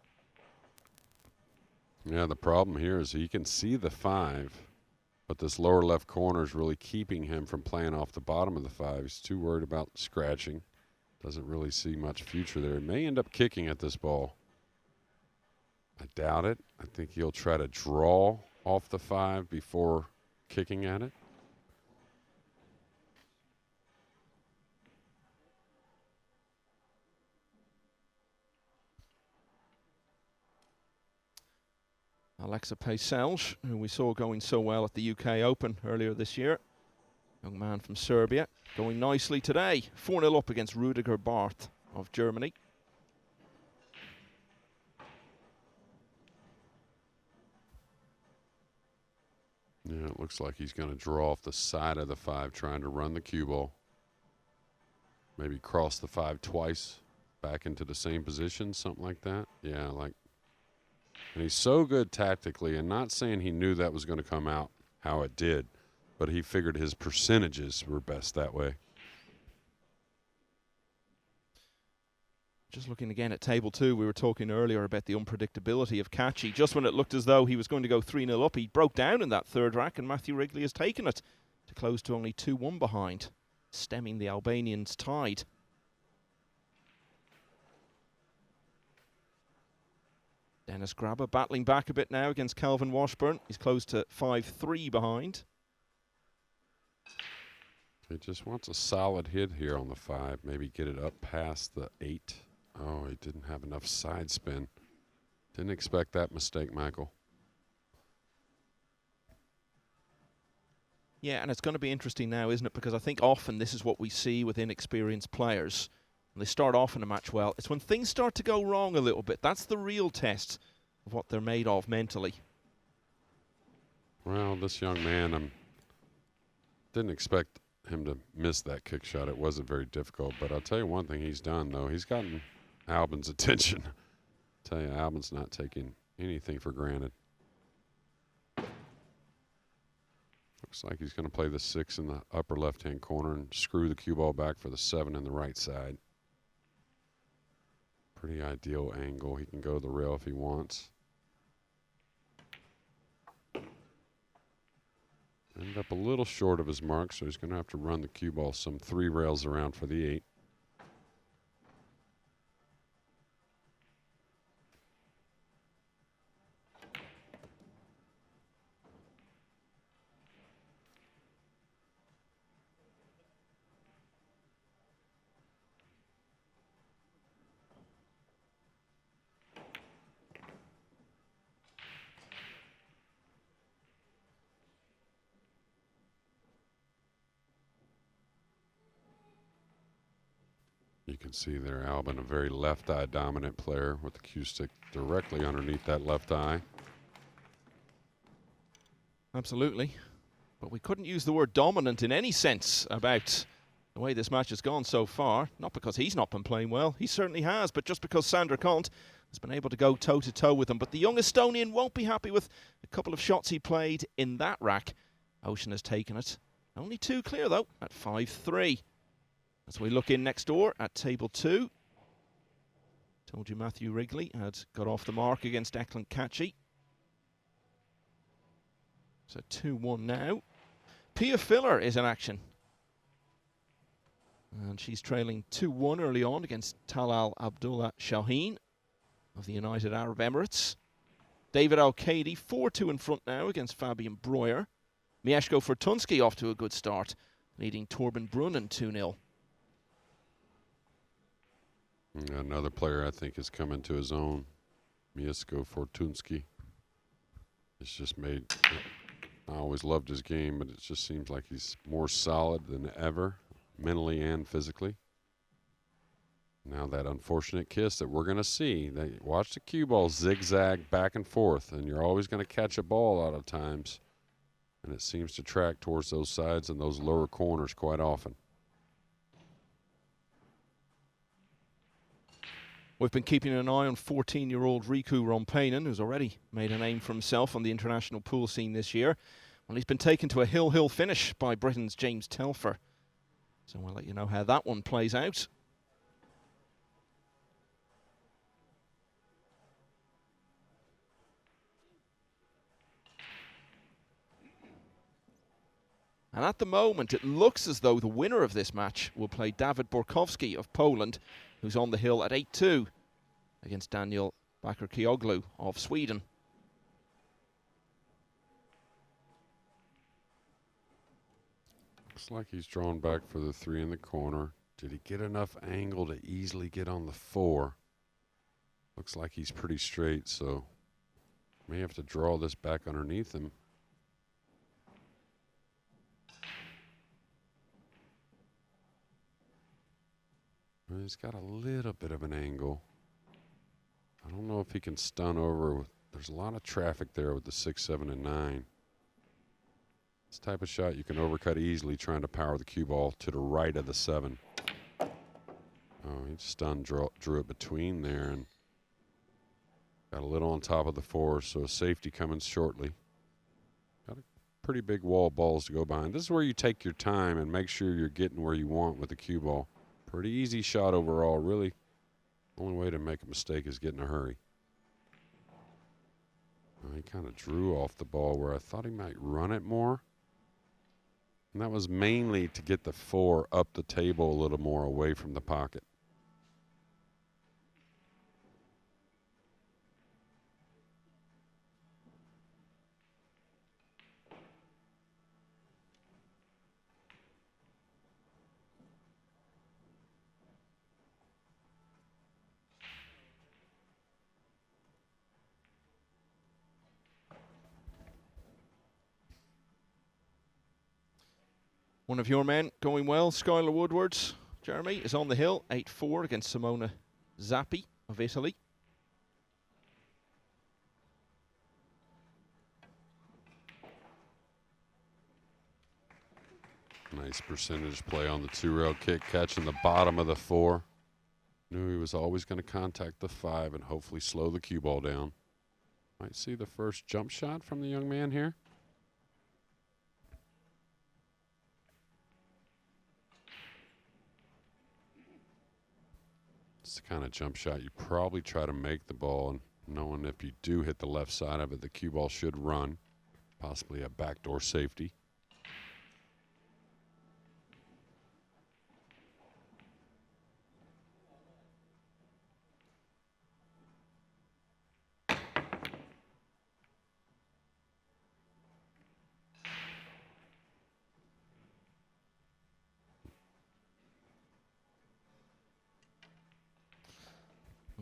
Yeah, the problem here is he can see the 5, but this lower left corner is really keeping him from playing off the bottom of the 5. He's too worried about scratching. Doesn't really see much future there. He may end up kicking at this ball. I doubt it. I think he'll try to draw off the 5 before kicking at it. Alexa Pejselj, who we saw going so well at the UK Open earlier this year. Young man from Serbia, going nicely today. 4-0 up against Rudiger Barth of Germany. Yeah, it looks like he's going to draw off the side of the 5, trying to run the cue ball. Maybe cross the 5 twice, back into the same position, something like that. Yeah, like. And he's so good tactically, and not saying he knew that was going to come out how it did, but he figured his percentages were best that way. Just looking again at table 2, we were talking earlier about the unpredictability of Kachi. Just when it looked as though he was going to go 3-0 up, he broke down in that third rack, and Matthew Wrigley has taken it to close to only 2-1 behind, stemming the Albanians' tide. Dennis Grabber battling back a bit now against Calvin Washburn. He's close to 5-3 behind. He just wants a solid hit here on the 5. Maybe get it up past the 8. Oh, he didn't have enough side spin. Didn't expect that mistake, Michael. Yeah, and it's going to be interesting now, isn't it? Because I think often this is what we see with inexperienced players. When they start off in a match well, it's when things start to go wrong a little bit. That's the real test of what they're made of mentally. Well, this young man, didn't expect him to miss that kick shot. It wasn't very difficult, but I'll tell you one thing he's done, though. He's gotten Albin's attention. I'll tell you, Albin's not taking anything for granted. Looks like he's going to play the 6 in the upper left-hand corner and screw the cue ball back for the 7 in the right side. Pretty ideal angle. He can go to the rail if he wants. Ended up a little short of his mark, so he's going to have to run the cue ball some 3 rails around for the 8. You can see there, Albin, a very left-eye dominant player with the cue stick directly underneath that left eye. Absolutely. But we couldn't use the word dominant in any sense about the way this match has gone so far. Not because he's not been playing well. He certainly has, but just because Sander Kont has been able to go toe-to-toe with him. But the young Estonian won't be happy with a couple of shots he played in that rack. Ouschan has taken it. Only 2 clear, though, at 5-3. As we look in next door at table 2. Told you Matthew Wrigley had got off the mark against Eklund Kachi. So 2-1 now. Pia Filler is in action. And she's trailing 2-1 early on against Talal Abdullah Shaheen of the United Arab Emirates. David Al-Kaidi 4-2 in front now against Fabian Breuer. Mieszko Fortunski off to a good start, leading Torben Brunnen 2-0. Another player I think has come into his own, Mieszko Fortunski. It's just made, I always loved his game, but it just seems like he's more solid than ever, mentally and physically. Now that unfortunate kiss that we're going to see. Watch the cue ball zigzag back and forth, and you're always going to catch a ball a lot of times. And it seems to track towards those sides and those lower corners quite often. We've been keeping an eye on 14-year-old Riku Rompainen, who's already made a name for himself on the international pool scene this year. Well, he's been taken to a hill-hill finish by Britain's James Telfer. So we'll let you know how that one plays out. And at the moment, it looks as though the winner of this match will play Dawid Borkowski of Poland, who's on the hill at 8-2 against Daniel Bakircioglu of Sweden. Looks like he's drawn back for the 3 in the corner. Did he get enough angle to easily get on the 4? Looks like he's pretty straight, so may have to draw this back underneath him. He's got a little bit of an angle. I don't know if he can stun over. There's a lot of traffic there with the 6, 7, and 9. This type of shot you can overcut easily trying to power the cue ball to the right of the 7. Oh, he stunned, drew it between there and got a little on top of the 4, so a safety coming shortly. Got a pretty big wall of balls to go behind. This is where you take your time and make sure you're getting where you want with the cue ball. Pretty easy shot overall. Really Only way to make a mistake is get in a hurry. He kind of drew off the ball where I thought he might run it more. And that was mainly to get the 4 up the table a little more away from the pocket. One of your men going well, Skylar Woodward's, Jeremy, is on the hill, 8-4 against Simona Zappi of Italy. Nice percentage play on the 2-rail kick, catching the bottom of the 4. Knew he was always going to contact the 5 and hopefully slow the cue ball down. Might see the first jump shot from the young man here. It's the kind of jump shot you probably try to make the ball, and knowing if you do hit the left side of it, the cue ball should run, possibly a backdoor safety.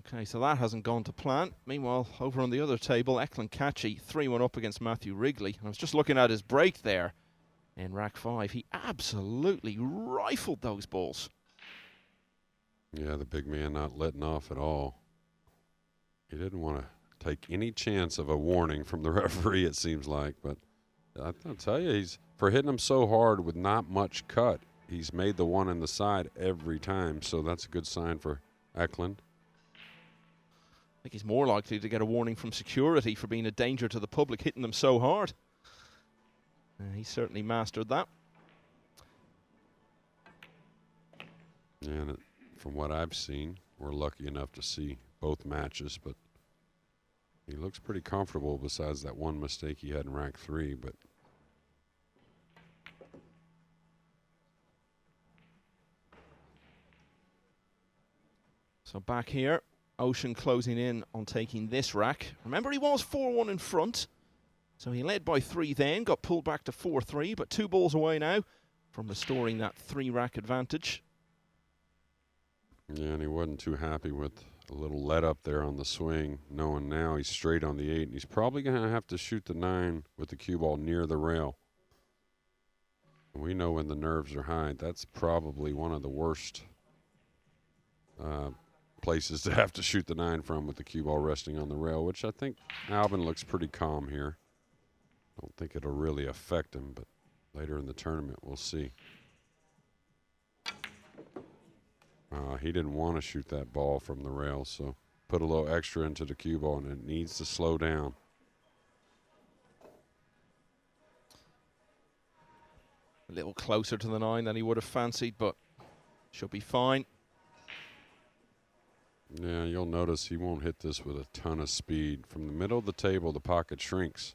Okay, so that hasn't gone to plan. Meanwhile, over on the other table, Eklund Kachi 3-1 up against Matthew Wrigley. I was just looking at his break there in rack 5. He absolutely rifled those balls. Yeah, the big man not letting off at all. He didn't want to take any chance of a warning from the referee, it seems like. But I'll tell you, he's for hitting him so hard with not much cut, he's made the one in the side every time. So that's a good sign for Eklund. I think he's more likely to get a warning from security for being a danger to the public, hitting them so hard. He certainly mastered that. Yeah, and from what I've seen, we're lucky enough to see both matches, but he looks pretty comfortable besides that one mistake he had in rack 3. But so back here, Ouschan closing in on taking this rack. Remember, he was 4-1 in front. So he led by 3 then, got pulled back to 4-3, but 2 balls away now from restoring that 3-rack advantage. yeah, and he wasn't too happy with a little let up there on the swing, knowing now he's straight on the 8, and he's probably going to have to shoot the 9 with the cue ball near the rail. And we know when the nerves are high, that's probably one of the worst places to have to shoot the 9 from, with the cue ball resting on the rail, which I think Albin looks pretty calm here. Don't think it'll really affect him, but later in the tournament we'll see. He didn't want to shoot that ball from the rail, so put a little extra into the cue ball, and it needs to slow down. A little closer to the 9 than he would have fancied, but should be fine. Yeah, you'll notice he won't hit this with a ton of speed. From the middle of the table, the pocket shrinks.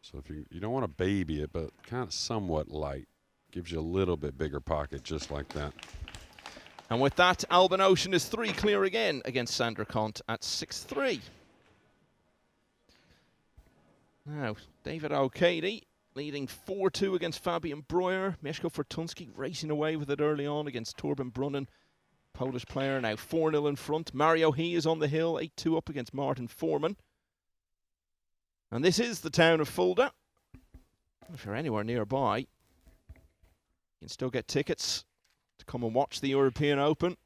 So if you don't want to baby it, but kind of somewhat light, gives you a little bit bigger pocket just like that. And with that, Albin Ouschan is 3 clear again against Sander Kont at 6-3. Now, David O'Cady leading 4-2 against Fabian Breuer. Mieszko Fortunski racing away with it early on against Torben Brunnen. Polish player now 4-0 in front. Mario He is on the hill, 8-2 up against Martin Foreman. And this is the town of Fulda. If you're anywhere nearby, you can still get tickets to come and watch the European Open.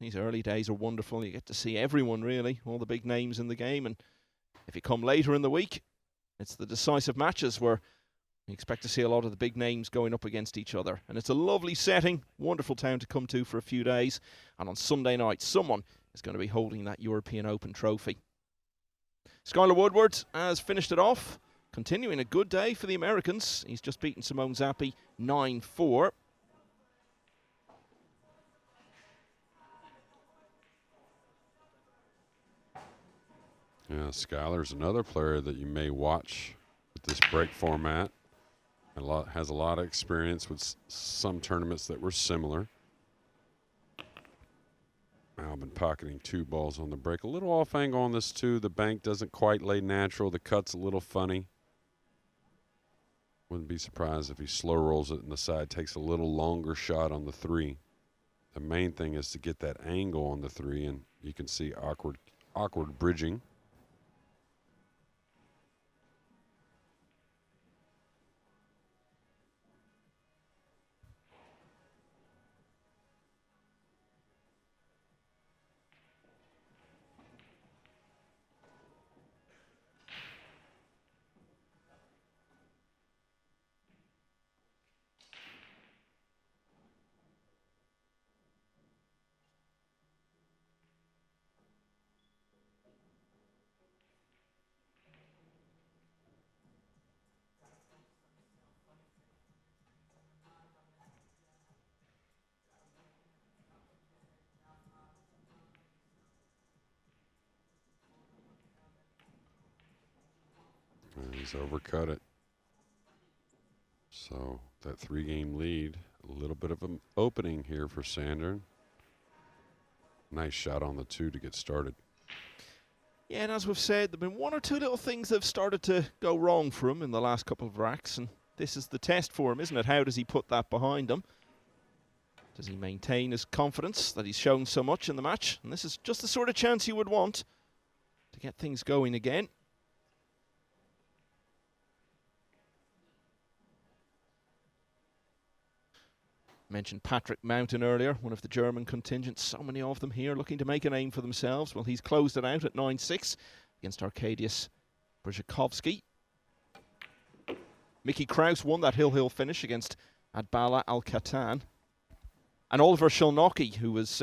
These early days are wonderful. You get to see everyone, really, all the big names in the game. And if you come later in the week, it's the decisive matches where you expect to see a lot of the big names going up against each other. And it's a lovely setting, wonderful town to come to for a few days. And on Sunday night, someone is going to be holding that European Open trophy. Skylar Woodward has finished it off, continuing a good day for the Americans. He's just beaten Simona Zappi 9-4. Yeah, Skylar's another player that you may watch with this break format. Has a lot of experience with some tournaments that were similar. Albin pocketing 2 balls on the break. A little off angle on this too. The bank doesn't quite lay natural. The cut's a little funny. Wouldn't be surprised if he slow rolls it and the side takes a little longer shot on the 3. The main thing is to get that angle on the 3, and you can see awkward bridging. And he's overcut it. So that 3-game lead, a little bit of an opening here for Sander. Nice shot on the 2 to get started. Yeah, and as we've said, there have been 1 or 2 little things that have started to go wrong for him in the last couple of racks, and this is the test for him, isn't it? How does he put that behind him? Does he maintain his confidence that he's shown so much in the match? And this is just the sort of chance you would want to get things going again. Mentioned Patrick Mountain earlier, one of the German contingent. So many of them here looking to make a name for themselves. Well, he's closed it out at 9-6 against Arkadiusz Brzezinski. Mickey Kraus won that hill finish against Adbala Al-Katan. And Oliver Szolnocki, who was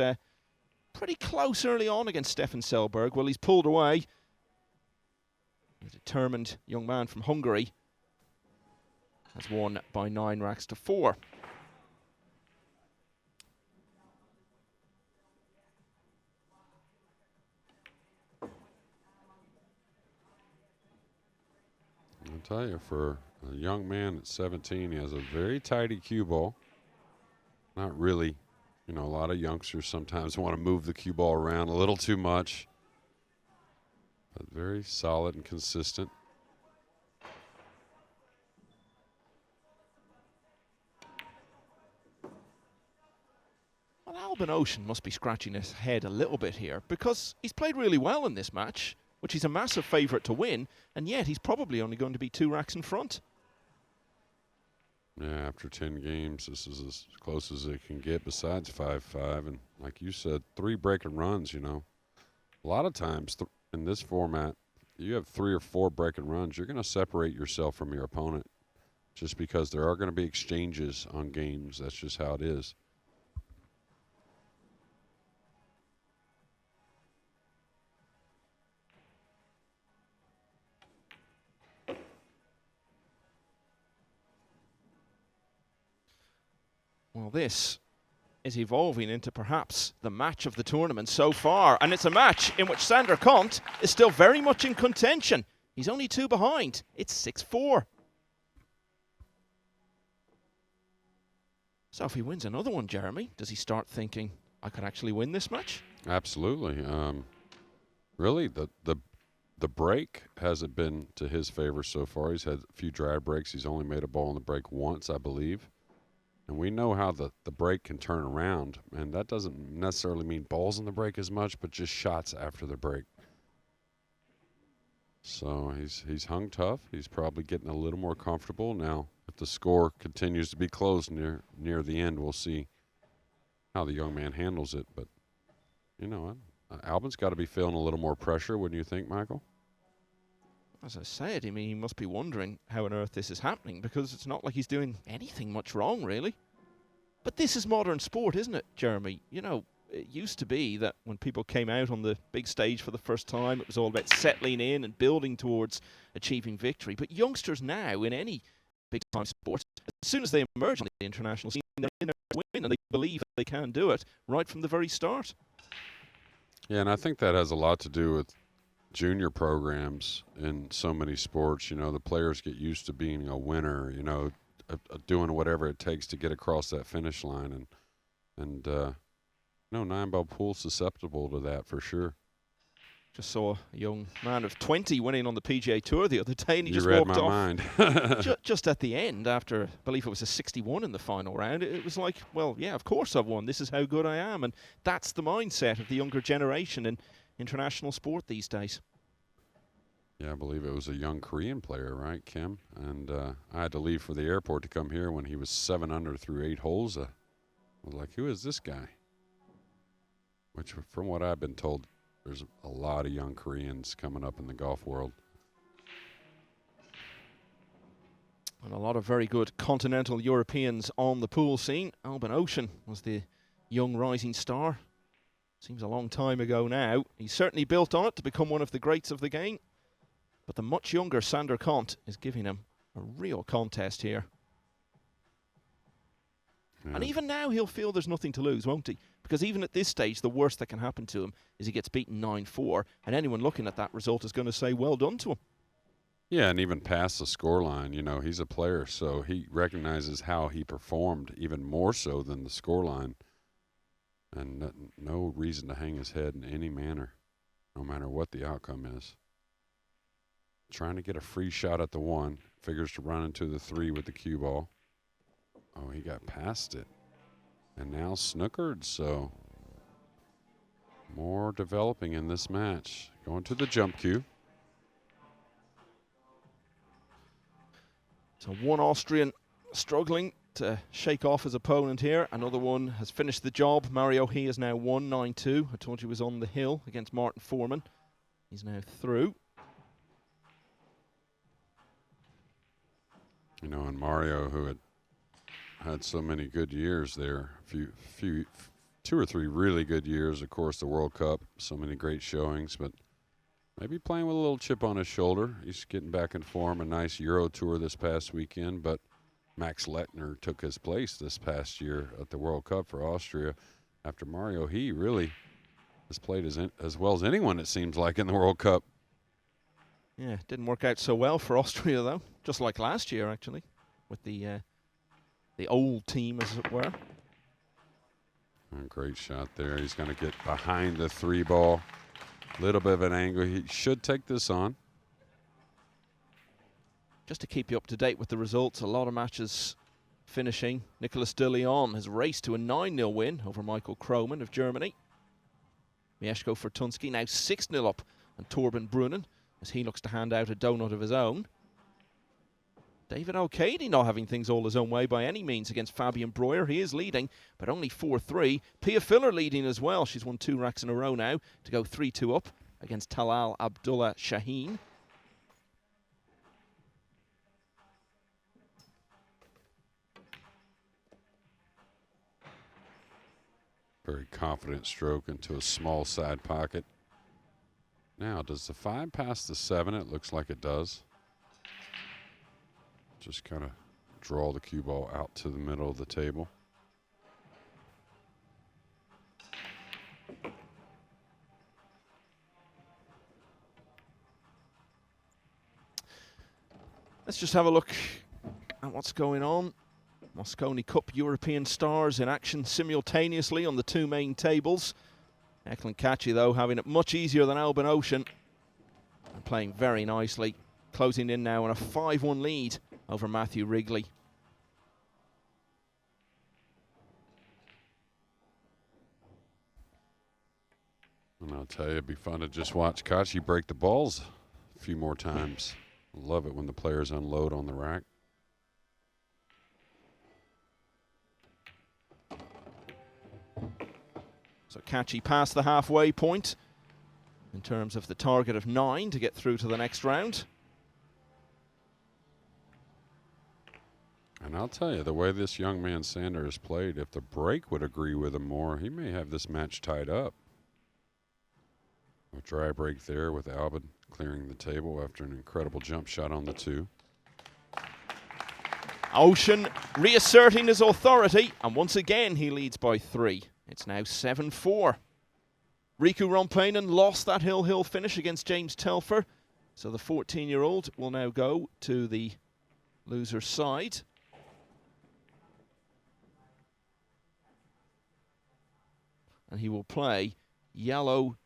pretty close early on against Stefan Selberg. Well, he's pulled away. A determined young man from Hungary has won by 9 racks to 4. I'll tell you, for a young man at 17, he has a very tidy cue ball. Not really, you know, a lot of youngsters sometimes want to move the cue ball around a little too much. But very solid and consistent. Well, Albin Ouschan must be scratching his head a little bit here, because he's played really well in this match, which he's a massive favourite to win, and yet he's probably only going to be 2 racks in front. Yeah, after 10 games, this is as close as it can get besides 5-5. And like you said, 3 breaking runs, you know. A lot of times in this format, you have 3 or 4 breaking runs, you're going to separate yourself from your opponent just because there are going to be exchanges on games. That's just how it is. Well, this is evolving into perhaps the match of the tournament so far. And it's a match in which Sander Kont is still very much in contention. He's only 2 behind. It's 6-4. So if he wins another one, Jeremy, does he start thinking, I could actually win this match? Absolutely. Really, the break hasn't been to his favor so far. He's had a few dry breaks. He's only made a ball on the break once, I believe. And we know how the break can turn around, and that doesn't necessarily mean balls in the break as much, but just shots after the break. So he's hung tough. He's probably getting a little more comfortable now. If the score continues to be close near the end, we'll see how the young man handles it. But you know, Albin's got to be feeling a little more pressure, wouldn't you think, Michael? As I said, I mean, he must be wondering how on earth this is happening, because it's not like he's doing anything much wrong, really. But this is modern sport, isn't it, Jeremy? You know, it used to be that when people came out on the big stage for the first time, it was all about settling in and building towards achieving victory. But youngsters now, in any big-time sport, as soon as they emerge on the international scene, they're in there to win, and they believe they can do it right from the very start. Yeah, and I think that has a lot to do with junior programs in so many sports. You know, the players get used to being a winner, you know, doing whatever it takes to get across that finish line. And no, 9-ball pool susceptible to that for sure. Just saw a young man of 20 winning on the PGA Tour the other day, and he You just read walked my off mind. just at the end after, I believe it was a 61 in the final round. It was like, well, yeah, of course I've won. This is how good I am. And that's the mindset of the younger generation in international sport these days. Yeah, I believe it was a young Korean player, right, Kim? And I had to leave for the airport to come here when he was 7 under through 8 holes. I was like, who is this guy? Which, from what I've been told, there's a lot of young Koreans coming up in the golf world. And a lot of very good continental Europeans on the pool scene. Albin Ouschan was the young rising star. Seems a long time ago now. He's certainly built on it to become one of the greats of the game. But the much younger Sander Kont is giving him a real contest here. Yeah. And even now he'll feel there's nothing to lose, won't he? Because even at this stage, the worst that can happen to him is he gets beaten 9-4, and anyone looking at that result is going to say, well done to him. Yeah, and even past the scoreline, you know, he's a player, so he recognizes how he performed even more so than the scoreline. And no reason to hang his head in any manner, no matter what the outcome is. Trying to get a free shot at the 1. Figures to run into the 3 with the cue ball. Oh, he got past it. And now snookered, so more developing in this match. Going to the jump cue. So one Austrian struggling to shake off his opponent here. Another one has finished the job. Mario He has now won 9-2. I told you he was on the hill against Martin Foreman. He's now through. You know, and Mario, who had so many good years there, 2 or 3 really good years. Of course, the World Cup, so many great showings, but maybe playing with a little chip on his shoulder. He's getting back in form. A nice Euro Tour this past weekend, but Max Lettner took his place this past year at the World Cup for Austria. After Mario, he really has played as well as anyone, it seems like, in the World Cup. Yeah, didn't work out so well for Austria, though. Just like last year, actually, with the old team, as it were. A great shot there. He's going to get behind the 3 ball. Little bit of an angle. He should take this on. Just to keep you up to date with the results, a lot of matches finishing. Nicolas de Leon has raced to a 9-0 win over Michael Kroman of Germany. Mieszko Fortunski now 6-0 up on Torben Brunnen as he looks to hand out a donut of his own. David O'Cady not having things all his own way by any means against Fabian Breuer. He is leading, but only 4-3. Pia Filler leading as well. She's won 2 racks in a row now to go 3-2 up against Talal Abdullah Shaheen. Very confident stroke into a small side pocket. Now, does the 5 pass the 7? It looks like it does. Just kind of draw the cue ball out to the middle of the table. Let's just have a look at what's going on. Mosconi Cup European stars in action simultaneously on the 2 main tables. Eklund Kachi, though, having it much easier than Albin Ouschan. And playing very nicely. Closing in now on a 5-1 lead over Matthew Wrigley. And I'll tell you, it'd be fun to just watch Kachi break the balls a few more times. Love it when the players unload on the rack. So Kachi past the halfway point in terms of the target of 9 to get through to the next round. And I'll tell you, the way this young man Sander has played, if the break would agree with him more, he may have this match tied up. A dry break there with Albin clearing the table after an incredible jump shot on the 2. Ouschan reasserting his authority, and once again he leads by 3. It's now 7-4. Riku Rompainen lost that hill finish against James Telfer. So the 14-year-old will now go to the loser's side. And he will play Yellow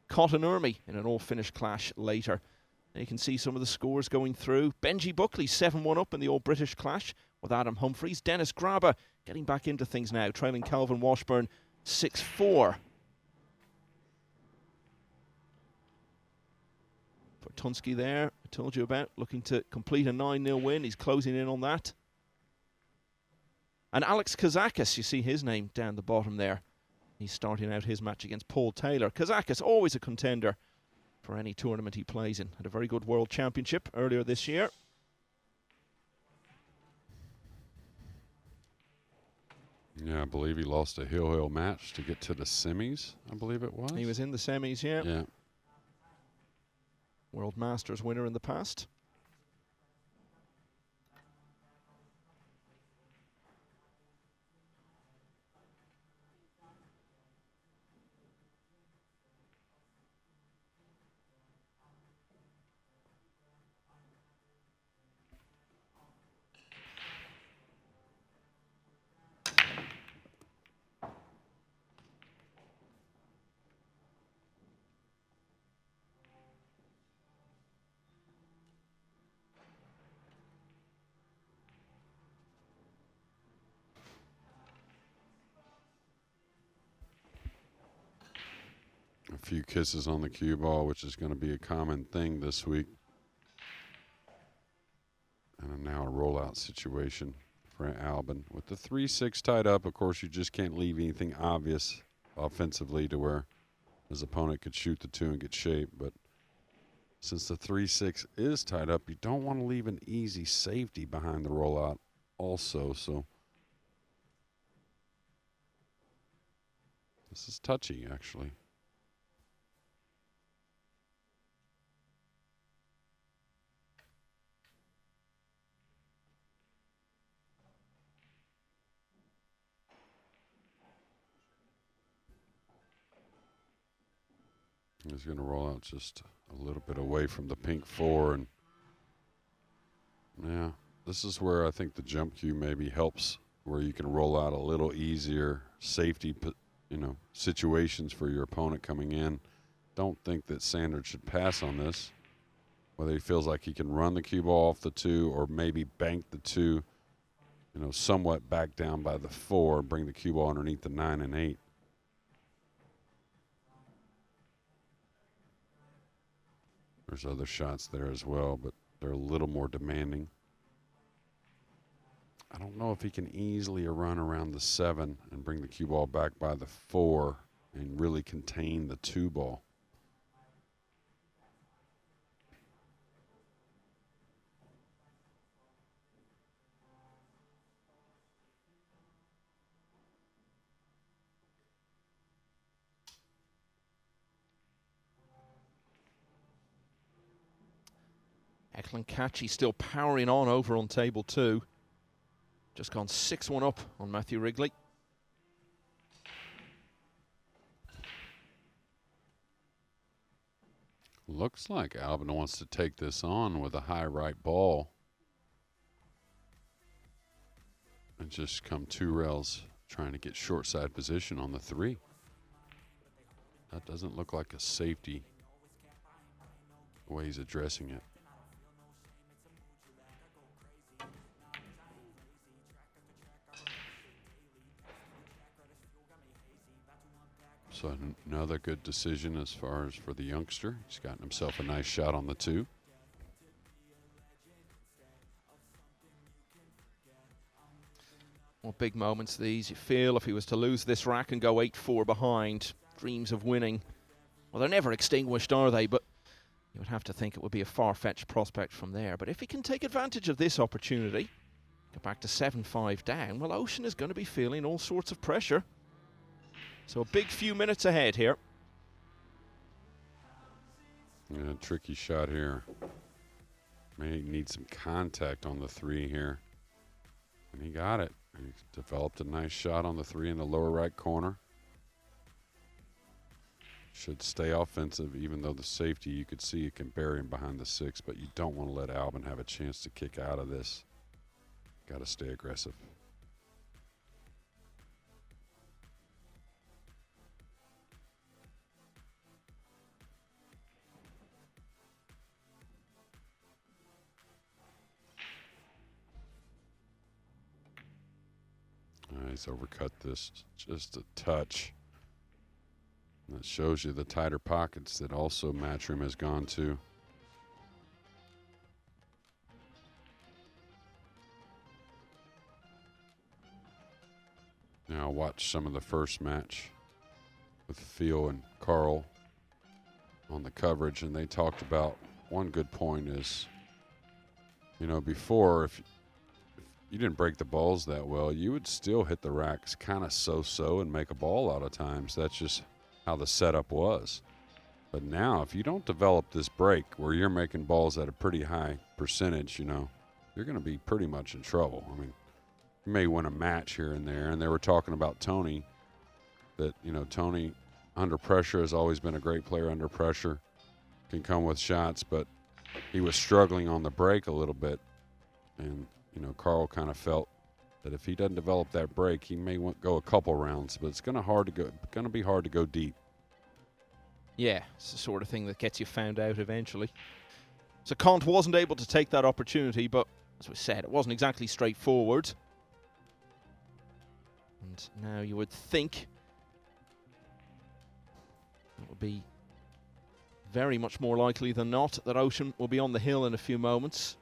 Cottonurmi in an all-finish clash later. And you can see some of the scores going through. Benji Buckley 7-1 up in the all-British clash with Adam Humphreys. Dennis Grabber getting back into things now, trailing Calvin Washburn 6-4. Fortunsky there, I told you about, looking to complete a 9-0 win. He's closing in on that. And Alex Kazakis, you see his name down the bottom there. He's starting out his match against Paul Taylor. Kazakis, always a contender for any tournament he plays in. Had a very good World Championship earlier this year. Yeah, I believe he lost a hill match to get to the semis, I believe it was. He was in the semis, yeah. Yeah. World Masters winner in the past. A few kisses on the cue ball, which is going to be a common thing this week. And now a rollout situation for Albin. With the 3-6 tied up, of course, you just can't leave anything obvious offensively to where his opponent could shoot the 2 and get shape. But since the 3-6 is tied up, you don't want to leave an easy safety behind the rollout also. So this is touchy, actually. He's going to roll out just a little bit away from the pink 4. And yeah, this is where I think the jump cue maybe helps, where you can roll out a little easier safety, situations for your opponent coming in. Don't think that Sander should pass on this. Whether he feels like he can run the cue ball off the 2 or maybe bank the 2, somewhat back down by the 4, bring the cue ball underneath the 9 and 8. There's other shots there as well, but they're a little more demanding. I don't know if he can easily run around the 7 and bring the cue ball back by the 4 and really contain the 2 ball. Eklund Kachi still powering on over on table 2. Just gone 6-1 up on Matthew Wrigley. Looks like Albin wants to take this on with a high right ball. And just come 2 rails trying to get short side position on the 3. That doesn't look like a safety the way he's addressing it. So another good decision as far as for the youngster. He's gotten himself a nice shot on the 2. Well, big moments these. You feel if he was to lose this rack and go 8-4 behind, dreams of winning, well, they're never extinguished, are they? But you would have to think it would be a far-fetched prospect from there. But if he can take advantage of this opportunity, go back to 7-5 down, well, Ouschan is going to be feeling all sorts of pressure. So a big few minutes ahead here. Yeah, tricky shot here. May need some contact on the 3 here. And he got it. He developed a nice shot on the 3 in the lower right corner. should stay offensive, even though the safety, you could see it can bury him behind the 6, but you don't want to let Albin have a chance to kick out of this. Got to stay aggressive. He's overcut this just a touch. That shows you the tighter pockets that also Matchroom has gone to. Now watch some of the first match with Phil and Carl on the coverage, and they talked about one good point is, you know, before if you didn't break the balls that well, you would still hit the racks kind of so-so and make a ball a lot of times. That's just how the setup was. But now, if you don't develop this break where you're making balls at a pretty high percentage, you know, you're going to be pretty much in trouble. I mean, you may win a match here and there. And they were talking about Tony, that, you know, Tony under pressure has always been a great player under pressure, can come with shots, but he was struggling on the break a little bit. And, you know, Carl kind of felt that if he doesn't develop that break, he may go a couple rounds, but it's going to be hard to go deep. Yeah, it's the sort of thing that gets you found out eventually. So Kont wasn't able to take that opportunity, but as we said, it wasn't exactly straightforward. And now you would think it would be very much more likely than not that Ouschan will be on the hill in a few moments.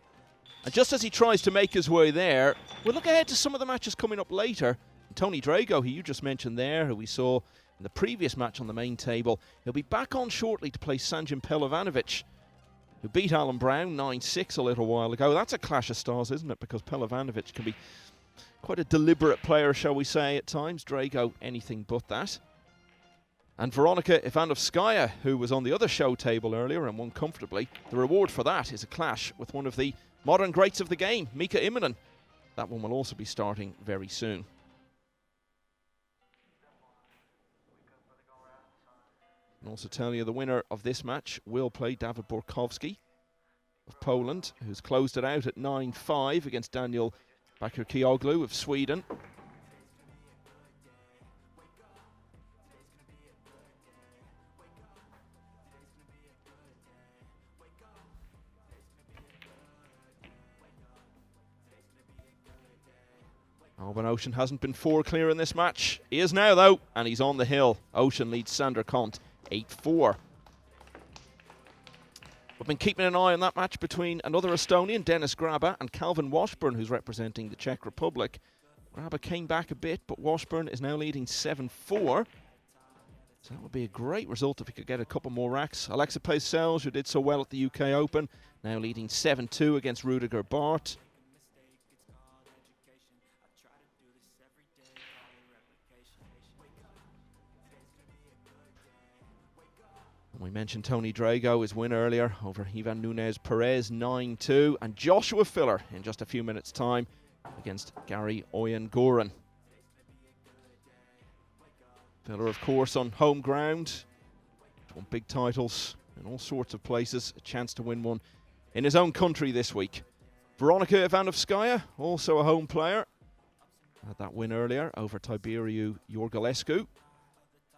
And just as he tries to make his way there, we'll look ahead to some of the matches coming up later. Tony Drago, who you just mentioned there, who we saw in the previous match on the main table, he'll be back on shortly to play Sanjin Pelovanovic, who beat Alan Brown 9-6 a little while ago. That's a clash of stars, isn't it? Because Pelovanovic can be quite a deliberate player, shall we say, at times. Drago, anything but that. And Veronika Ivanovskaya, who was on the other show table earlier and won comfortably. The reward for that is a clash with one of the modern greats of the game, Mika Immonen. That one will also be starting very soon. And also tell you the winner of this match will play Dawid Borkowski of Poland, who's closed it out at 9-5 against Daniel Bakircioglu of Sweden. Albin Ouschan hasn't been 4 clear in this match. He is now, though, and he's on the hill. Ouschan leads Sander Kont 8-4. We've been keeping an eye on that match between another Estonian, Dennis Graba, and Calvin Washburn, who's representing the Czech Republic. Graba came back a bit, but Washburn is now leading 7-4. So that would be a great result if he could get a couple more racks. Alexa Paiselge, who did so well at the UK Open, now leading 7-2 against Rudiger Barth. We mentioned Tony Drago, his win earlier over Ivan Nunes Perez 9-2, and Joshua Filler in just a few minutes' time against Gary Oyengoren. Filler, of course, on home ground, won big titles in all sorts of places, a chance to win one in his own country this week. Veronika Ivanovskaya, also a home player, had that win earlier over Tiberiu Iorgulescu.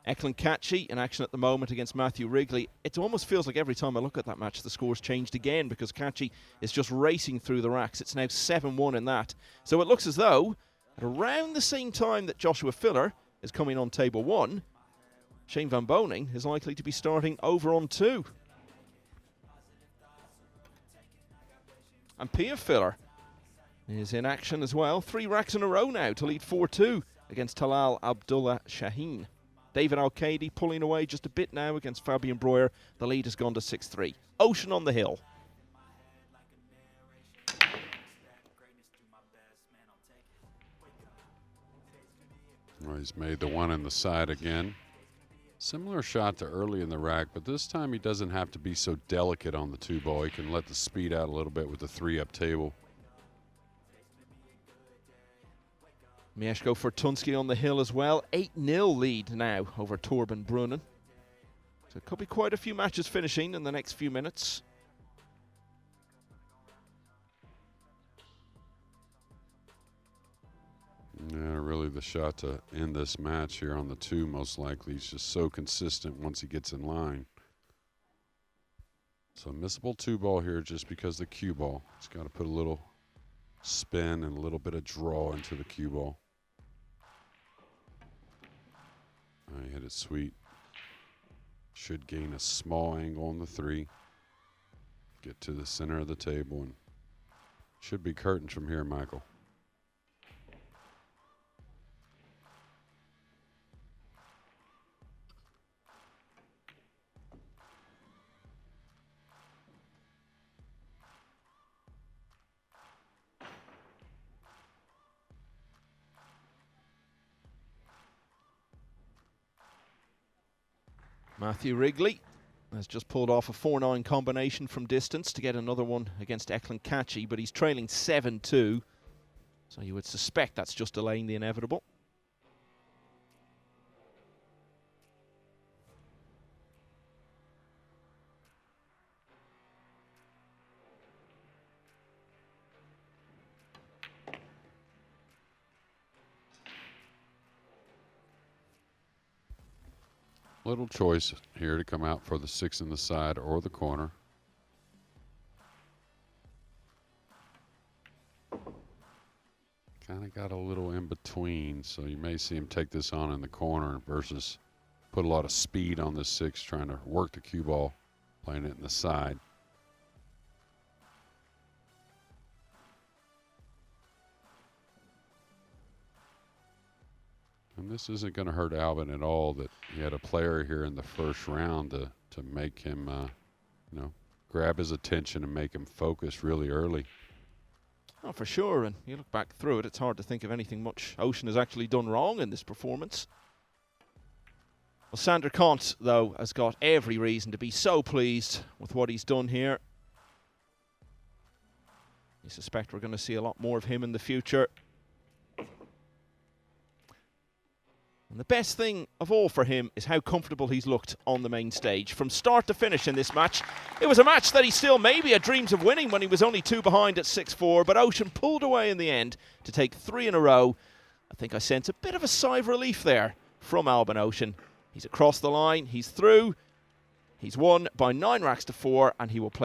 Eklund Kachi in action at the moment against Matthew Wrigley. It almost feels like every time I look at that match, the score's changed again because Kachi is just racing through the racks. It's now 7-1 in that. So it looks as though at around the same time that Joshua Filler is coming on table 1, Shane Van Boening is likely to be starting over on 2. And Pia Filler is in action as well. 3 racks in a row now to lead 4-2 against Talal Abdullah Shaheen. David Al-Kaidi pulling away just a bit now against Fabian Breuer. The lead has gone to 6-3. Ouschan on the hill. Well, he's made the one in the side again. Similar shot to early in the rack, but this time he doesn't have to be so delicate on the 2-ball. He can let the speed out a little bit with the 3-up table. Mieszko Fortunski on the hill as well. 8-0 lead now over Torben Brunnen. So it could be quite a few matches finishing in the next few minutes. Yeah, really the shot to end this match here on the 2, most likely. He's just so consistent once he gets in line. So missable 2 ball here just because the cue ball. He's got to put a little spin and a little bit of draw into the cue ball. He hit it sweet. Should gain a small angle on the 3. Get to the center of the table and should be curtains from here, Michael. Matthew Wrigley has just pulled off a 4-9 combination from distance to get another one against Eklund Kachi, but he's trailing 7-2, so you would suspect that's just delaying the inevitable. Little choice here to come out for the 6 in the side or the corner. Kind of got a little in between, so you may see him take this on in the corner versus put a lot of speed on the 6, trying to work the cue ball, playing it in the side. And this isn't going to hurt Albin at all that he had a player here in the first round to make him, you know, grab his attention and make him focus really early. Oh, for sure, and you look back through it, it's hard to think of anything much Ouschan has actually done wrong in this performance. Well, Sander Kont, though, has got every reason to be so pleased with what he's done here. I suspect we're going to see a lot more of him in the future. And the best thing of all for him is how comfortable he's looked on the main stage. From start to finish in this match, it was a match that he still maybe had dreams of winning when he was only 2 behind at 6-4, but Ouschan pulled away in the end to take 3 in a row. I think I sense a bit of a sigh of relief there from Albin Ouschan. He's across the line, he's through, he's won by 9 racks to 4, and he will play